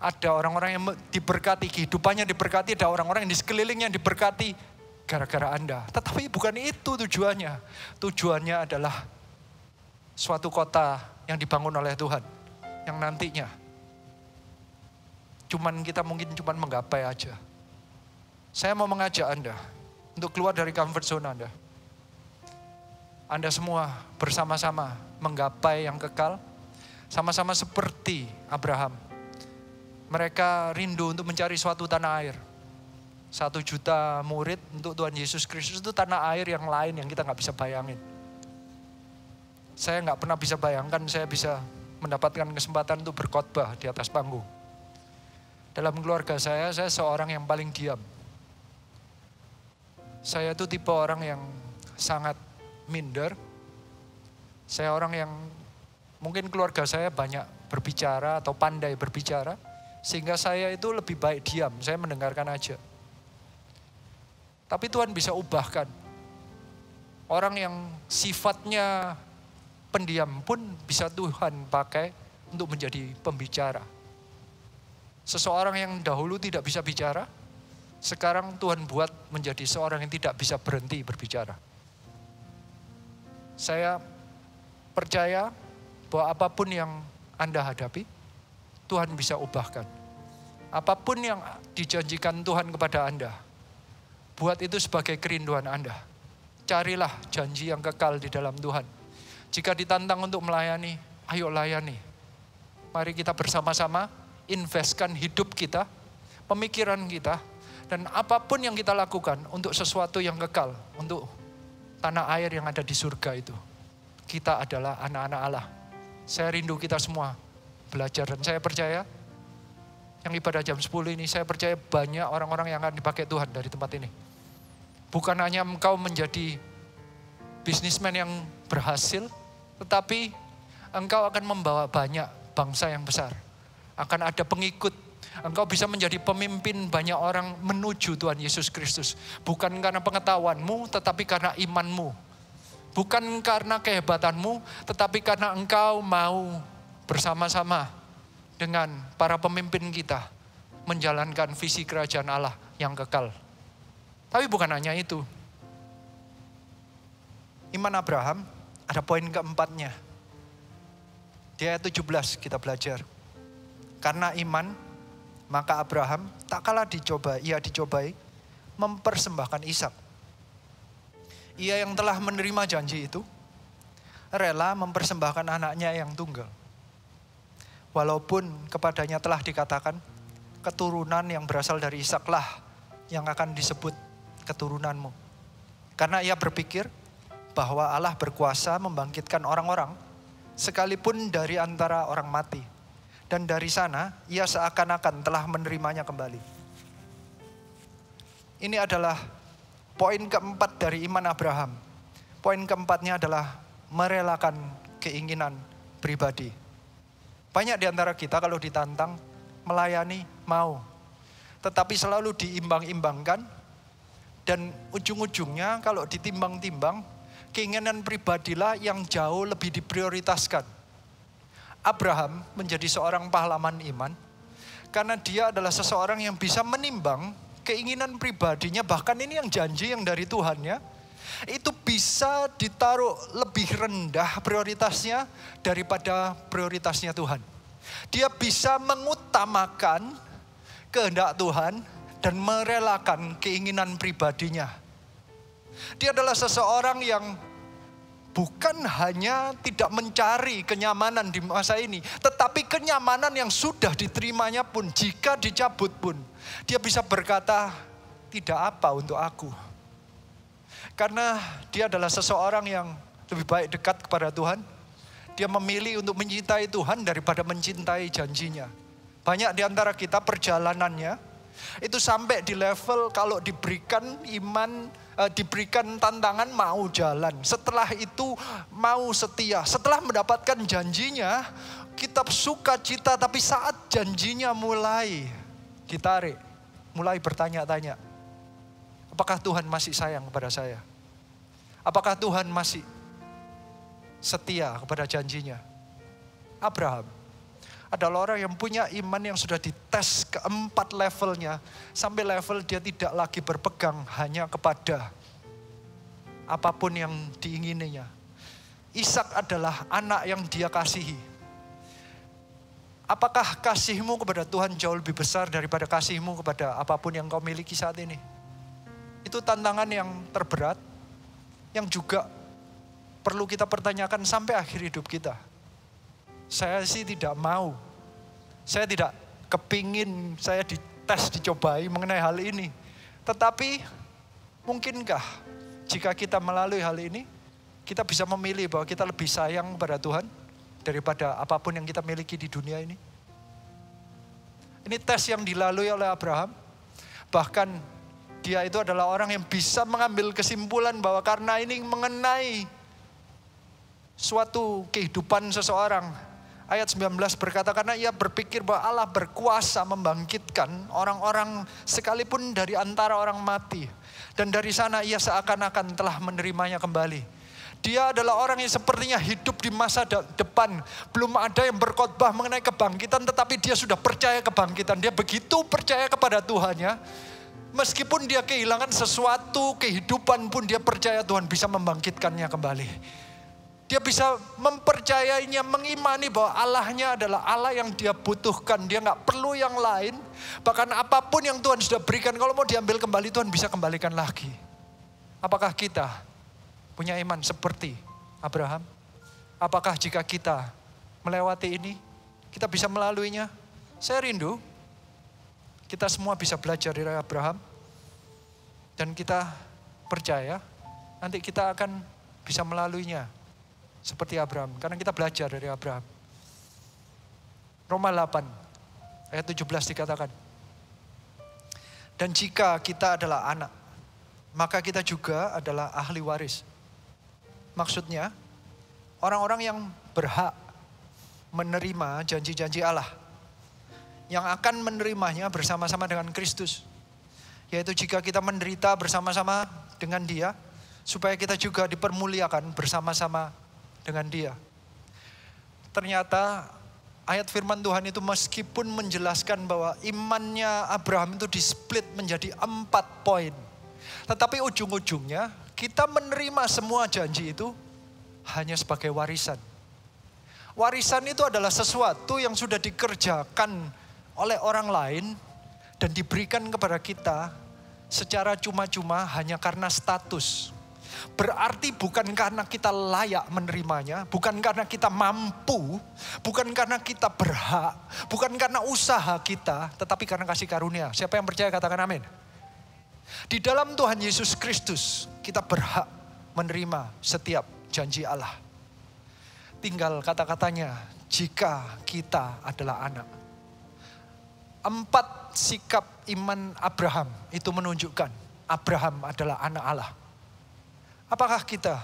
Ada orang-orang yang diberkati, kehidupannya diberkati, ada orang-orang yang di sekelilingnya diberkati gara-gara Anda. Tetapi bukan itu tujuannya. Tujuannya adalah suatu kota yang dibangun oleh Tuhan, yang nantinya kita mungkin cuman menggapai aja. Saya mau mengajak Anda untuk keluar dari comfort zone Anda. Anda semua bersama-sama menggapai yang kekal, sama-sama seperti Abraham. Mereka rindu untuk mencari suatu tanah air. 1 juta murid untuk Tuhan Yesus Kristus itu tanah air yang lain yang kita nggak bisa bayangin. Saya nggak pernah bisa bayangkan saya bisa mendapatkan kesempatan untuk berkhotbah di atas panggung. Dalam keluarga saya seorang yang paling diam. Saya itu tipe orang yang sangat minder. Saya orang yang mungkin keluarga saya banyak berbicara atau pandai berbicara. Sehingga saya itu lebih baik diam, saya mendengarkan aja. Tapi Tuhan bisa ubahkan. Orang yang sifatnya pendiam pun bisa Tuhan pakai untuk menjadi pembicara. Seseorang yang dahulu tidak bisa bicara, sekarang Tuhan buat menjadi seorang yang tidak bisa berhenti berbicara. Saya percaya bahwa apapun yang Anda hadapi, Tuhan bisa ubahkan. Apapun yang dijanjikan Tuhan kepada Anda, buat itu sebagai kerinduan Anda. Carilah janji yang kekal di dalam Tuhan. Jika ditantang untuk melayani, ayo layani. Mari kita bersama-sama investkan hidup kita, pemikiran kita, dan apapun yang kita lakukan untuk sesuatu yang kekal, untuk tanah air yang ada di surga itu. Kita adalah anak-anak Allah. Saya rindu kita semua belajar, dan saya percaya yang ibadah jam 10 ini, saya percaya banyak orang-orang yang akan dipakai Tuhan dari tempat ini. Bukan hanya engkau menjadi bisnismen yang berhasil, tetapi engkau akan membawa banyak bangsa yang besar. Akan ada pengikut. Engkau bisa menjadi pemimpin banyak orang menuju Tuhan Yesus Kristus. Bukan karena pengetahuanmu, tetapi karena imanmu. Bukan karena kehebatanmu, tetapi karena engkau mau bersama-sama dengan para pemimpin kita menjalankan visi kerajaan Allah yang kekal. Tapi bukan hanya itu. Iman Abraham ada poin keempatnya. Di ayat 17 kita belajar. Karena iman, maka Abraham tak kalah dicobai mempersembahkan Ishak. Ia yang telah menerima janji itu, rela mempersembahkan anaknya yang tunggal. Walaupun kepadanya telah dikatakan, keturunan yang berasal dari Ishaklah yang akan disebut keturunanmu. Karena ia berpikir bahwa Allah berkuasa membangkitkan orang-orang, sekalipun dari antara orang mati. Dan dari sana, ia seakan-akan telah menerimanya kembali. Ini adalah poin keempat dari iman Abraham. Poin keempatnya adalah merelakan keinginan pribadi. Banyak di antara kita kalau ditantang, melayani, mau. Tetapi selalu diimbang-imbangkan. Dan ujung-ujungnya kalau ditimbang-timbang, keinginan pribadilah yang jauh lebih diprioritaskan. Abraham menjadi seorang pahlawan iman. Karena dia adalah seseorang yang bisa menimbang keinginan pribadinya. Bahkan ini yang janji yang dari Tuhannya. Itu bisa ditaruh lebih rendah prioritasnya daripada prioritasnya Tuhan. Dia bisa mengutamakan kehendak Tuhan dan merelakan keinginan pribadinya. Dia adalah seseorang yang bukan hanya tidak mencari kenyamanan di masa ini, tetapi kenyamanan yang sudah diterimanya pun, jika dicabut pun, dia bisa berkata, tidak apa untuk aku. Karena dia adalah seseorang yang lebih baik dekat kepada Tuhan. Dia memilih untuk mencintai Tuhan daripada mencintai janjinya. Banyak di antara kita perjalanannya itu sampai di level kalau diberikan iman, diberikan tantangan mau jalan. Setelah itu mau setia. Setelah mendapatkan janjinya, kita sukacita, tapi saat janjinya mulai ditarik, mulai bertanya-tanya. Apakah Tuhan masih sayang kepada saya? Apakah Tuhan masih setia kepada janjinya? Abraham adalah orang yang punya iman yang sudah dites keempat levelnya. Sampai level dia tidak lagi berpegang hanya kepada apapun yang diingininya. Ishak adalah anak yang dia kasihi. Apakah kasihmu kepada Tuhan jauh lebih besar daripada kasihmu kepada apapun yang kau miliki saat ini? Itu tantangan yang terberat, yang juga perlu kita pertanyakan sampai akhir hidup kita. Saya sih tidak mau, saya tidak kepingin saya dites, dicobai mengenai hal ini. Tetapi mungkinkah jika kita melalui hal ini, kita bisa memilih bahwa kita lebih sayang pada Tuhan daripada apapun yang kita miliki di dunia ini? Ini tes yang dilalui oleh Abraham. Bahkan dia itu adalah orang yang bisa mengambil kesimpulan bahwa karena ini mengenai suatu kehidupan seseorang. Ayat 19 berkata, karena ia berpikir bahwa Allah berkuasa membangkitkan orang-orang sekalipun dari antara orang mati. Dan dari sana ia seakan-akan telah menerimanya kembali. Dia adalah orang yang sepertinya hidup di masa depan. Belum ada yang berkhotbah mengenai kebangkitan, tetapi dia sudah percaya kebangkitan. Dia begitu percaya kepada Tuhannya. Meskipun dia kehilangan sesuatu, kehidupan pun dia percaya Tuhan bisa membangkitkannya kembali. Dia bisa mempercayainya, mengimani bahwa Allahnya adalah Allah yang dia butuhkan. Dia gak perlu yang lain. Bahkan apapun yang Tuhan sudah berikan, kalau mau diambil kembali, Tuhan bisa kembalikan lagi. Apakah kita punya iman seperti Abraham? Apakah jika kita melewati ini, kita bisa melaluinya? Saya rindu kita semua bisa belajar dari Abraham. Dan kita percaya nanti kita akan bisa melaluinya seperti Abraham. Karena kita belajar dari Abraham. Roma 8 ayat 17 dikatakan, dan jika kita adalah anak, maka kita juga adalah ahli waris. Maksudnya, orang-orang yang berhak menerima janji-janji Allah, yang akan menerimanya bersama-sama dengan Kristus. Yaitu jika kita menderita bersama-sama dengan Dia, supaya kita juga dipermuliakan bersama-sama dengan Dia. Ternyata ayat firman Tuhan itu meskipun menjelaskan bahwa imannya Abraham itu displit menjadi 4 poin. Tetapi ujung-ujungnya kita menerima semua janji itu hanya sebagai warisan. Warisan itu adalah sesuatu yang sudah dikerjakan oleh orang lain dan diberikan kepada kita secara cuma-cuma hanya karena status. Berarti bukan karena kita layak menerimanya, bukan karena kita mampu, bukan karena kita berhak, bukan karena usaha kita, tetapi karena kasih karunia. Siapa yang percaya katakan amin. Di dalam Tuhan Yesus Kristus kita berhak menerima setiap janji Allah. Tinggal kata-katanya, jika kita adalah anak. 4 sikap iman Abraham itu menunjukkan Abraham adalah anak Allah. Apakah kita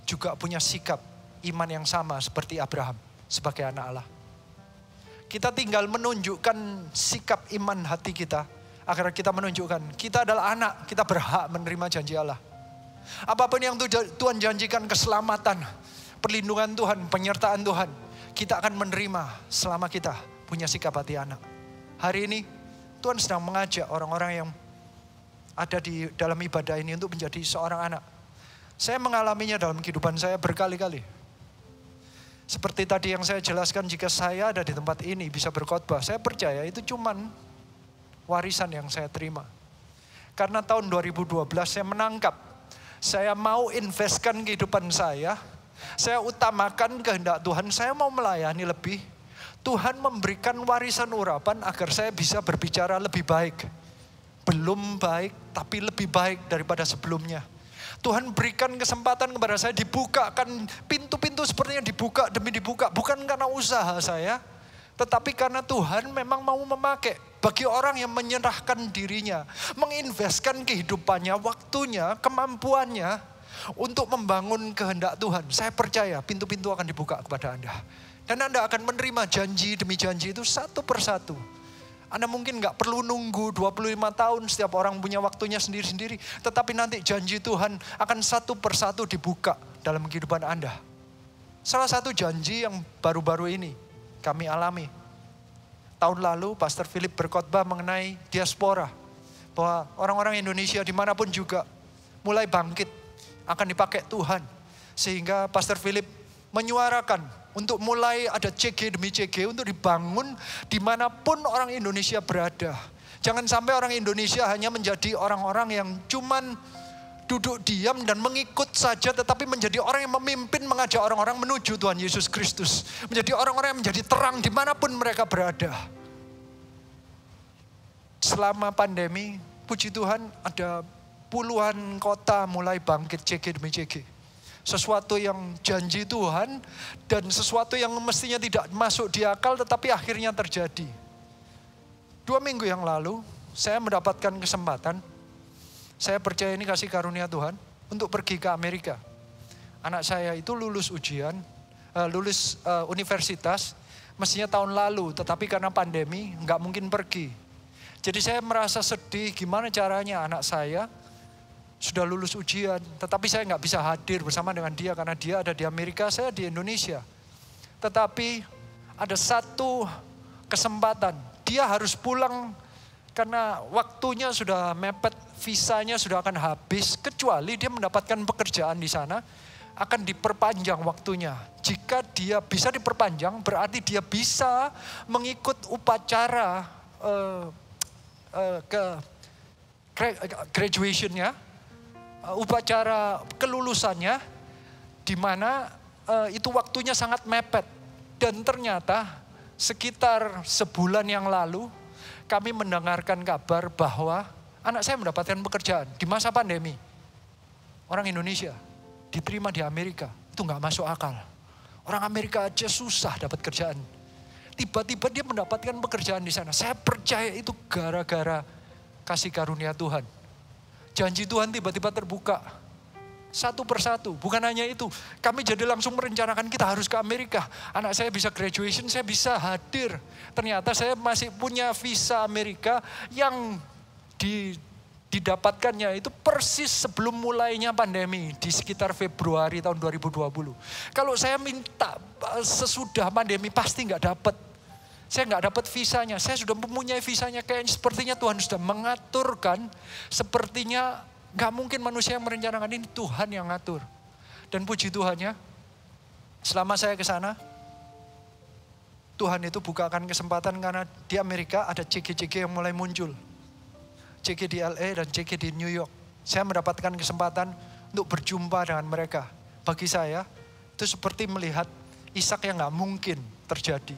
juga punya sikap iman yang sama seperti Abraham sebagai anak Allah? Kita tinggal menunjukkan sikap iman hati kita agar kita menunjukkan kita adalah anak, kita berhak menerima janji Allah. Apapun yang Tuhan janjikan, keselamatan, perlindungan Tuhan, penyertaan Tuhan, kita akan menerima selama kita punya sikap hati anak. Hari ini Tuhan sedang mengajak orang-orang yang ada di dalam ibadah ini untuk menjadi seorang anak. Saya mengalaminya dalam kehidupan saya berkali-kali. Seperti tadi yang saya jelaskan, jika saya ada di tempat ini bisa berkhotbah, saya percaya itu cuman warisan yang saya terima. Karena tahun 2012 saya menangkap, saya mau investkan kehidupan saya utamakan kehendak Tuhan, saya mau melayani lebih. Tuhan memberikan warisan urapan agar saya bisa berbicara lebih baik. Belum baik, tapi lebih baik daripada sebelumnya. Tuhan berikan kesempatan kepada saya, dibukakan pintu-pintu sepertinya dibuka demi dibuka. Bukan karena usaha saya, tetapi karena Tuhan memang mau memakai. Bagi orang yang menyerahkan dirinya, menginvestkan kehidupannya, waktunya, kemampuannya untuk membangun kehendak Tuhan. Saya percaya pintu-pintu akan dibuka kepada Anda. Dan Anda akan menerima janji demi janji itu satu persatu. Anda mungkin gak perlu nunggu 25 tahun, setiap orang punya waktunya sendiri-sendiri. Tetapi nanti janji Tuhan akan satu persatu dibuka dalam kehidupan Anda. Salah satu janji yang baru-baru ini kami alami. Tahun lalu Pastor Philip berkhotbah mengenai diaspora. Bahwa orang-orang Indonesia dimanapun juga mulai bangkit, akan dipakai Tuhan. Sehingga Pastor Philip menyuarakan untuk mulai ada CG demi CG untuk dibangun dimanapun orang Indonesia berada. Jangan sampai orang Indonesia hanya menjadi orang-orang yang cuman duduk diam dan mengikut saja, tetapi menjadi orang yang memimpin, mengajak orang-orang menuju Tuhan Yesus Kristus. Menjadi orang-orang yang menjadi terang dimanapun mereka berada. Selama pandemi, puji Tuhan ada puluhan kota mulai bangkit CG demi CG. Sesuatu yang janji Tuhan dan sesuatu yang mestinya tidak masuk di akal tetapi akhirnya terjadi. 2 minggu yang lalu saya mendapatkan kesempatan, saya percaya ini kasih karunia Tuhan, untuk pergi ke Amerika. Anak saya itu lulus ujian, lulus universitas, mestinya tahun lalu, tetapi karena pandemi nggak mungkin pergi. Jadi saya merasa sedih gimana caranya anak saya sudah lulus ujian, tetapi saya nggak bisa hadir bersama dengan dia karena dia ada di Amerika, saya di Indonesia. Tetapi ada satu kesempatan, dia harus pulang karena waktunya sudah mepet, visanya sudah akan habis, kecuali dia mendapatkan pekerjaan di sana, akan diperpanjang waktunya. Jika dia bisa diperpanjang, berarti dia bisa mengikut upacara graduation-nya, upacara kelulusannya, di mana itu waktunya sangat mepet. Dan ternyata sekitar sebulan yang lalu, kami mendengarkan kabar bahwa anak saya mendapatkan pekerjaan di masa pandemi. Orang Indonesia diterima di Amerika, itu nggak masuk akal. Orang Amerika aja susah dapat kerjaan. Tiba-tiba dia mendapatkan pekerjaan di sana. Saya percaya itu gara-gara kasih karunia Tuhan. Janji Tuhan tiba-tiba terbuka. Satu persatu, bukan hanya itu. Kami jadi langsung merencanakan kita harus ke Amerika. Anak saya bisa graduation, saya bisa hadir. Ternyata saya masih punya visa Amerika yang didapatkannya itu persis sebelum mulainya pandemi. Di sekitar Februari tahun 2020. Kalau saya minta sesudah pandemi pasti nggak dapat. Saya nggak dapat visanya, saya sudah mempunyai visanya. Kayaknya sepertinya Tuhan sudah mengaturkan, sepertinya gak mungkin manusia yang merencanakan ini, Tuhan yang ngatur. Dan puji Tuhannya, selama saya ke sana, Tuhan itu bukakan kesempatan karena di Amerika ada CG-CG yang mulai muncul. CG di LA dan CG di New York. Saya mendapatkan kesempatan untuk berjumpa dengan mereka. Bagi saya, itu seperti melihat Ishak yang gak mungkin terjadi.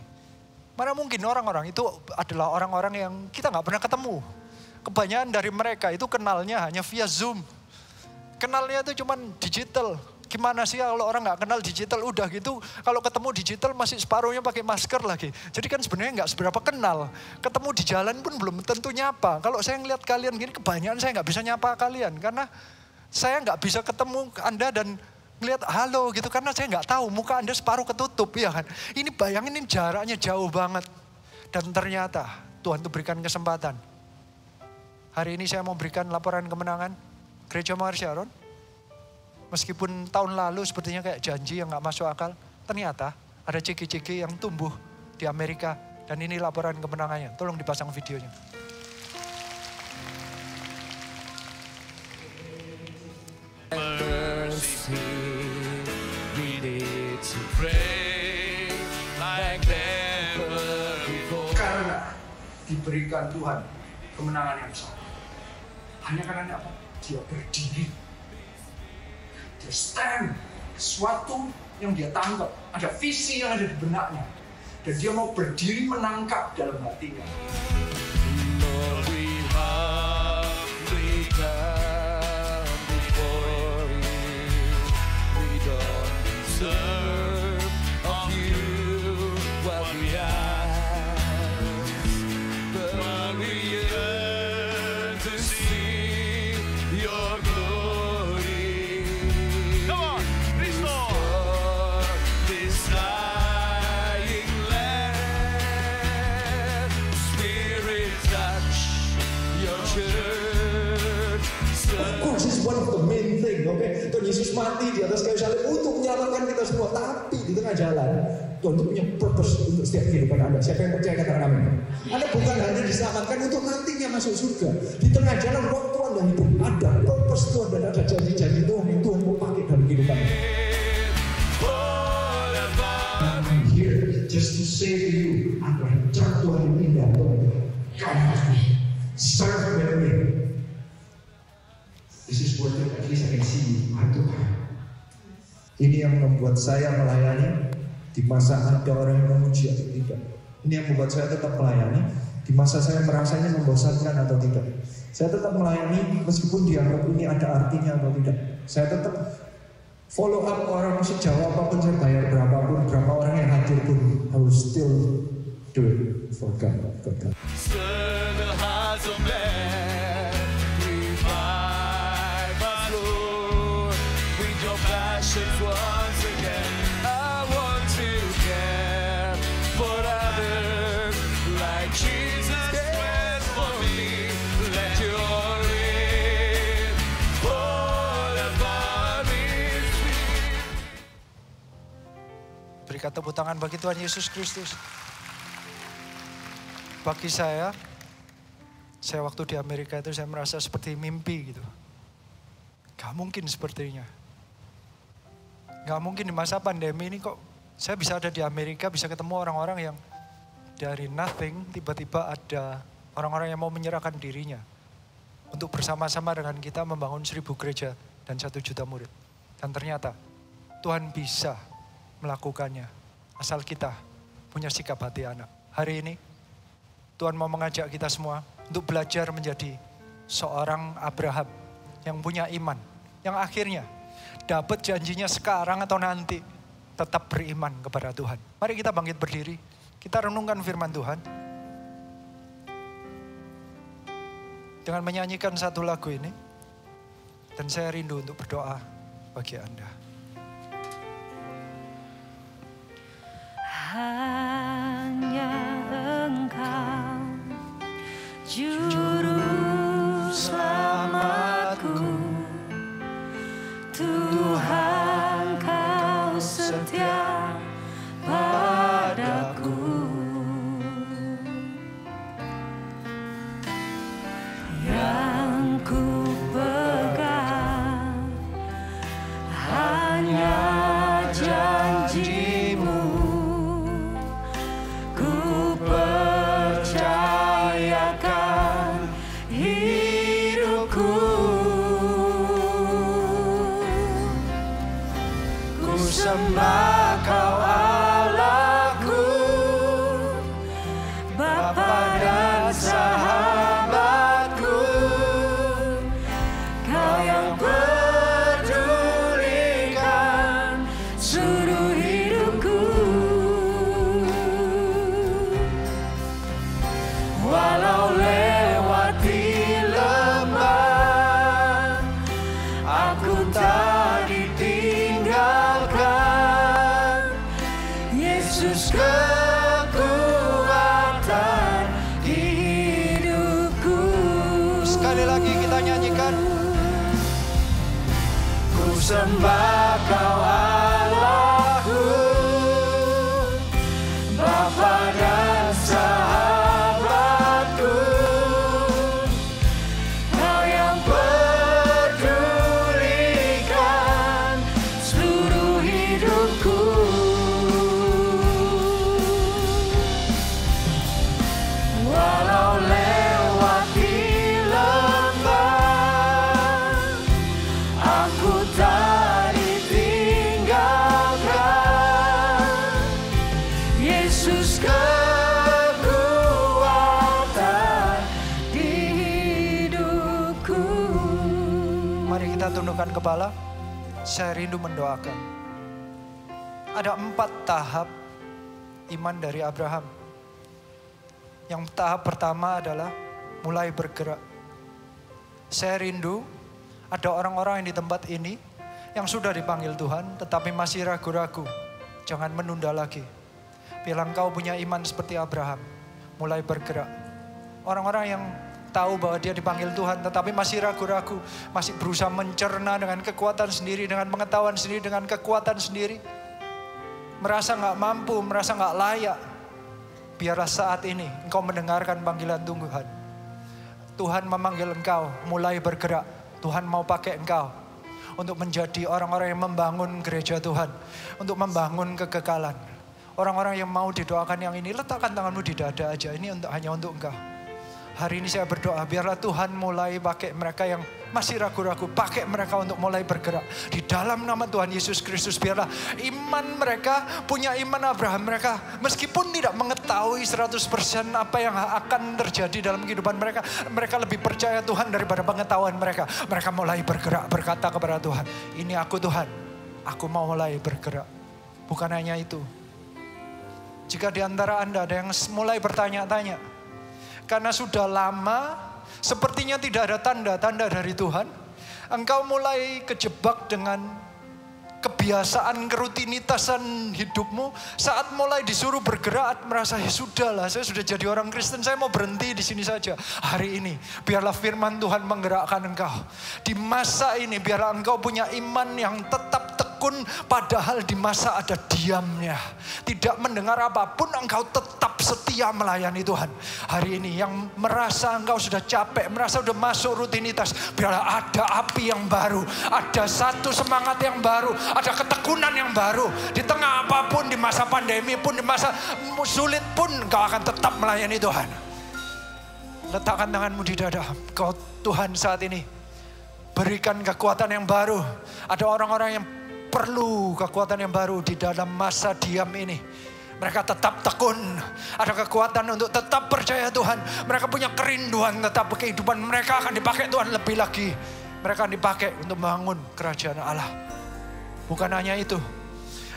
Mana mungkin orang-orang itu adalah orang-orang yang kita gak pernah ketemu. Kebanyakan dari mereka itu kenalnya hanya via Zoom. Kenalnya itu cuman digital. Gimana sih kalau orang gak kenal digital, udah gitu. Kalau ketemu digital masih separuhnya pakai masker lagi. Jadi kan sebenarnya gak seberapa kenal. Ketemu di jalan pun belum tentu nyapa. Kalau saya ngeliat kalian gini, kebanyakan saya gak bisa nyapa kalian. Karena saya gak bisa ketemu Anda dan ngeliat halo gitu. Karena saya gak tahu muka Anda separuh ketutup, ya kan. Ini bayangin ini jaraknya jauh banget. Dan ternyata Tuhan tuh berikan kesempatan. Hari ini saya mau berikan laporan kemenangan Gereja Mahar Syaron. Meskipun tahun lalu sepertinya kayak janji yang gak masuk akal, ternyata ada CG-CG yang tumbuh di Amerika. Dan ini laporan kemenangannya. Tolong dipasang videonya. Karena diberikan Tuhan kemenangan yang besar. Hanya karena apa? Dia berdiri. Dia stand. Sesuatu yang dia tangkap. Ada visi yang ada di benaknya. Dan dia mau berdiri menangkap dalam hatinya. Yesus mati di atas kayu salib untuk menyelamatkan kita semua. Tapi di tengah jalan, Tuhan itu punya purpose untuk setiap kehidupan Anda. Siapa yang percaya katakan amin. Anda bukan hanya diselamatkan untuk nantinya masuk surga. Di tengah jalan waktu Anda hidup, ada purpose Tuhan dan ada janji-janji Tuhan yang Tuhan mau pakai dalam kehidupan Anda. I'm here just to say to you, ada rencana Tuhan yang indah. Kamu harus Serve with me. This is worth it. At least I can see you. Ini yang membuat saya melayani di masa ada orang yang memuji atau tidak. Ini yang membuat saya tetap melayani di masa saya merasa ini membosankan atau tidak. Saya tetap melayani meskipun dianggap ini ada artinya atau tidak. Saya tetap follow up orang sejauh apapun, saya bayar berapapun, berapa orang yang hadir pun, I will still do it for God. Once again, I want to care for others like Jesus cared for me. Let your rain fall upon me. Berikan tepuk tangan bagi Tuhan Yesus Kristus. Bagi saya waktu di Amerika itu saya merasa seperti mimpi gitu. Gak mungkin sepertinya. Gak mungkin di masa pandemi ini kok saya bisa ada di Amerika, bisa ketemu orang-orang yang dari nothing, tiba-tiba ada orang-orang yang mau menyerahkan dirinya untuk bersama-sama dengan kita membangun 1000 gereja dan 1 juta murid. Dan ternyata Tuhan bisa melakukannya asal kita punya sikap hati anak. Hari ini Tuhan mau mengajak kita semua untuk belajar menjadi seorang Abraham yang punya iman, yang akhirnya dapat janjinya sekarang atau nanti, tetap beriman kepada Tuhan. Mari kita bangkit berdiri, kita renungkan firman Tuhan. Dengan menyanyikan satu lagu ini, dan saya rindu untuk berdoa bagi Anda. Hanya Engkau, Juru Selamatku. Tuhan, Kau setia padaku. Yang ku pegang hanya janji-Mu. Ku percayakan hidupku. Sembah Kau Allahku, Bapa dan sahabatku. Kau yang pedulikan seluruh hidupku. Walau lewati lembah, aku tak ditinggalkan. Yesus kekuatan hidupku. Sekali lagi kita nyanyikan. Ku sembah Kau Allahku, Bapa dan sahabatku. Kau yang pedulikan seluruh hidupku. Walau lewati lembah, aku tak ditinggalkan. Yesus kekuatan di hidupku. Mari kita tundukkan kepala. Saya rindu mendoakan. Ada 4 tahap iman dari Abraham. Yang tahap pertama adalah mulai bergerak. Saya rindu ada orang-orang yang di tempat ini yang sudah dipanggil Tuhan tetapi masih ragu-ragu. Jangan menunda lagi. Bilang kau punya iman seperti Abraham. Mulai bergerak. Orang-orang yang tahu bahwa dia dipanggil Tuhan tetapi masih ragu-ragu. Masih berusaha mencerna dengan kekuatan sendiri, dengan pengetahuan sendiri, dengan kekuatan sendiri. Merasa gak mampu, merasa gak layak. Biarlah saat ini engkau mendengarkan panggilan Tuhan. Tuhan memanggil engkau mulai bergerak. Tuhan mau pakai engkau untuk menjadi orang-orang yang membangun gereja Tuhan. Untuk membangun kekekalan. Orang-orang yang mau didoakan yang ini, letakkan tanganmu di dada aja. Ini hanya untuk engkau. Hari ini saya berdoa, biarlah Tuhan mulai pakai mereka yang masih ragu-ragu, pakai mereka untuk mulai bergerak. Di dalam nama Tuhan Yesus Kristus, biarlah iman mereka, punya iman Abraham mereka, meskipun tidak mengetahui 100% apa yang akan terjadi dalam kehidupan mereka, mereka lebih percaya Tuhan daripada pengetahuan mereka. Mereka mulai bergerak, berkata kepada Tuhan, ini aku Tuhan, aku mau mulai bergerak. Bukan hanya itu. Jika di antara Anda ada yang mulai bertanya-tanya, karena sudah lama, sepertinya tidak ada tanda-tanda dari Tuhan. Engkau mulai kejebak dengan kebiasaan, kerutinitasan hidupmu. Saat mulai disuruh bergerak, merasa ya sudahlah, saya sudah jadi orang Kristen, saya mau berhenti di sini saja. Hari ini, biarlah firman Tuhan menggerakkan engkau. Di masa ini, biarlah engkau punya iman yang tetap tekun, padahal di masa ada diamnya. Tidak mendengar apapun, engkau tetap setia melayani Tuhan. Hari ini yang merasa engkau sudah capek, merasa sudah masuk rutinitas, biarlah ada api yang baru, ada satu semangat yang baru, ada ketekunan yang baru. Di tengah apapun, di masa pandemi pun, di masa sulit pun, engkau akan tetap melayani Tuhan. Letakkan tanganmu di dada. Kau Tuhan saat ini berikan kekuatan yang baru. Ada orang-orang yang perlu kekuatan yang baru di dalam masa diam ini. Mereka tetap tekun. Ada kekuatan untuk tetap percaya Tuhan. Mereka punya kerinduan tetap kehidupan mereka akan dipakai Tuhan lebih lagi. Mereka akan dipakai untuk membangun kerajaan Allah. Bukan hanya itu.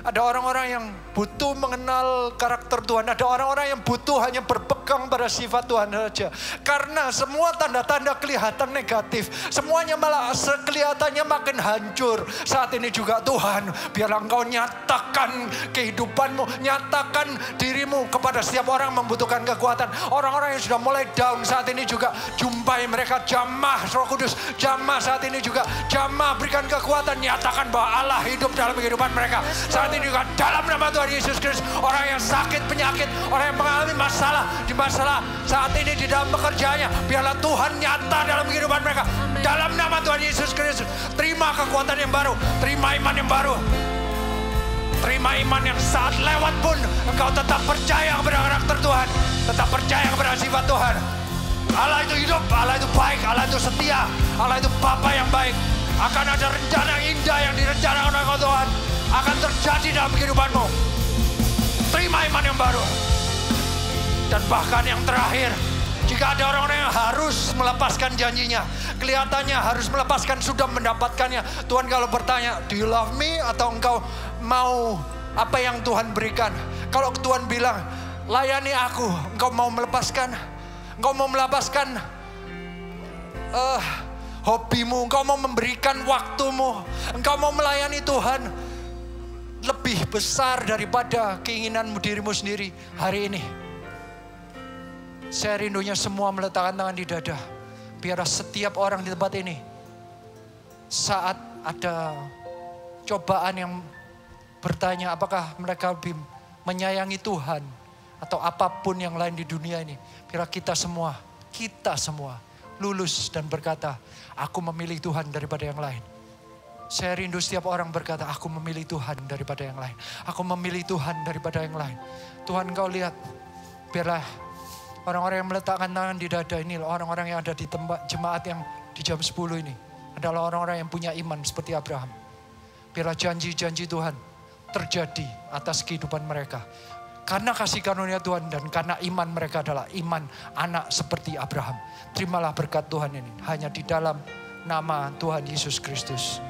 Ada orang-orang yang butuh mengenal karakter Tuhan. Ada orang-orang yang butuh hanya berpegang pada sifat Tuhan saja. Karena semua tanda-tanda kelihatan negatif. Semuanya malah kelihatannya makin hancur. Saat ini juga Tuhan, biarlah engkau nyatakan kehidupanmu. Nyatakan dirimu kepada setiap orang membutuhkan kekuatan. Orang-orang yang sudah mulai down saat ini juga jumpai mereka. Jamah Roh Kudus. Jamah saat ini juga. Jamah berikan kekuatan. Nyatakan bahwa Allah hidup dalam kehidupan mereka. Saat ini juga dalam nama Tuhan Yesus Kristus, orang yang sakit penyakit, orang yang mengalami masalah di masalah saat ini di dalam pekerjaannya, biarlah Tuhan nyata dalam kehidupan mereka. Dalam nama Tuhan Yesus Kristus, terima kekuatan yang baru, terima iman yang baru, terima iman yang saat lewat pun engkau tetap percaya kepada karakter Tuhan, tetap percaya kepada sifat Tuhan. Allah itu hidup, Allah itu baik, Allah itu setia, Allah itu Bapa yang baik. Akan ada rencana indah yang direncanakan oleh Tuhan akan terjadi dalam kehidupanmu. Terima iman yang baru. Dan bahkan yang terakhir, jika ada orang-orang yang harus melepaskan janjinya, kelihatannya harus melepaskan, sudah mendapatkannya. Tuhan kalau bertanya, do you love me? Atau engkau mau apa yang Tuhan berikan? Kalau Tuhan bilang, layani aku, engkau mau melepaskan? Engkau mau melepaskan hobimu, engkau mau memberikan waktumu, engkau mau melayani Tuhan lebih besar daripada keinginanmu dirimu sendiri hari ini. Saya rindunya semua meletakkan tangan di dada. Biar setiap orang di tempat ini, saat ada cobaan yang bertanya apakah mereka lebih menyayangi Tuhan atau apapun yang lain di dunia ini, biar kita semua lulus dan berkata, aku memilih Tuhan daripada yang lain. Saya rindu setiap orang berkata, aku memilih Tuhan daripada yang lain. Aku memilih Tuhan daripada yang lain. Tuhan kau lihat, biarlah orang-orang yang meletakkan tangan di dada ini, orang-orang yang ada di tempat jemaat yang di jam 10 ini, adalah orang-orang yang punya iman seperti Abraham. Biarlah janji-janji Tuhan terjadi atas kehidupan mereka. Karena kasih karunia Tuhan dan karena iman mereka adalah iman anak seperti Abraham. Terimalah berkat Tuhan ini hanya di dalam nama Tuhan Yesus Kristus.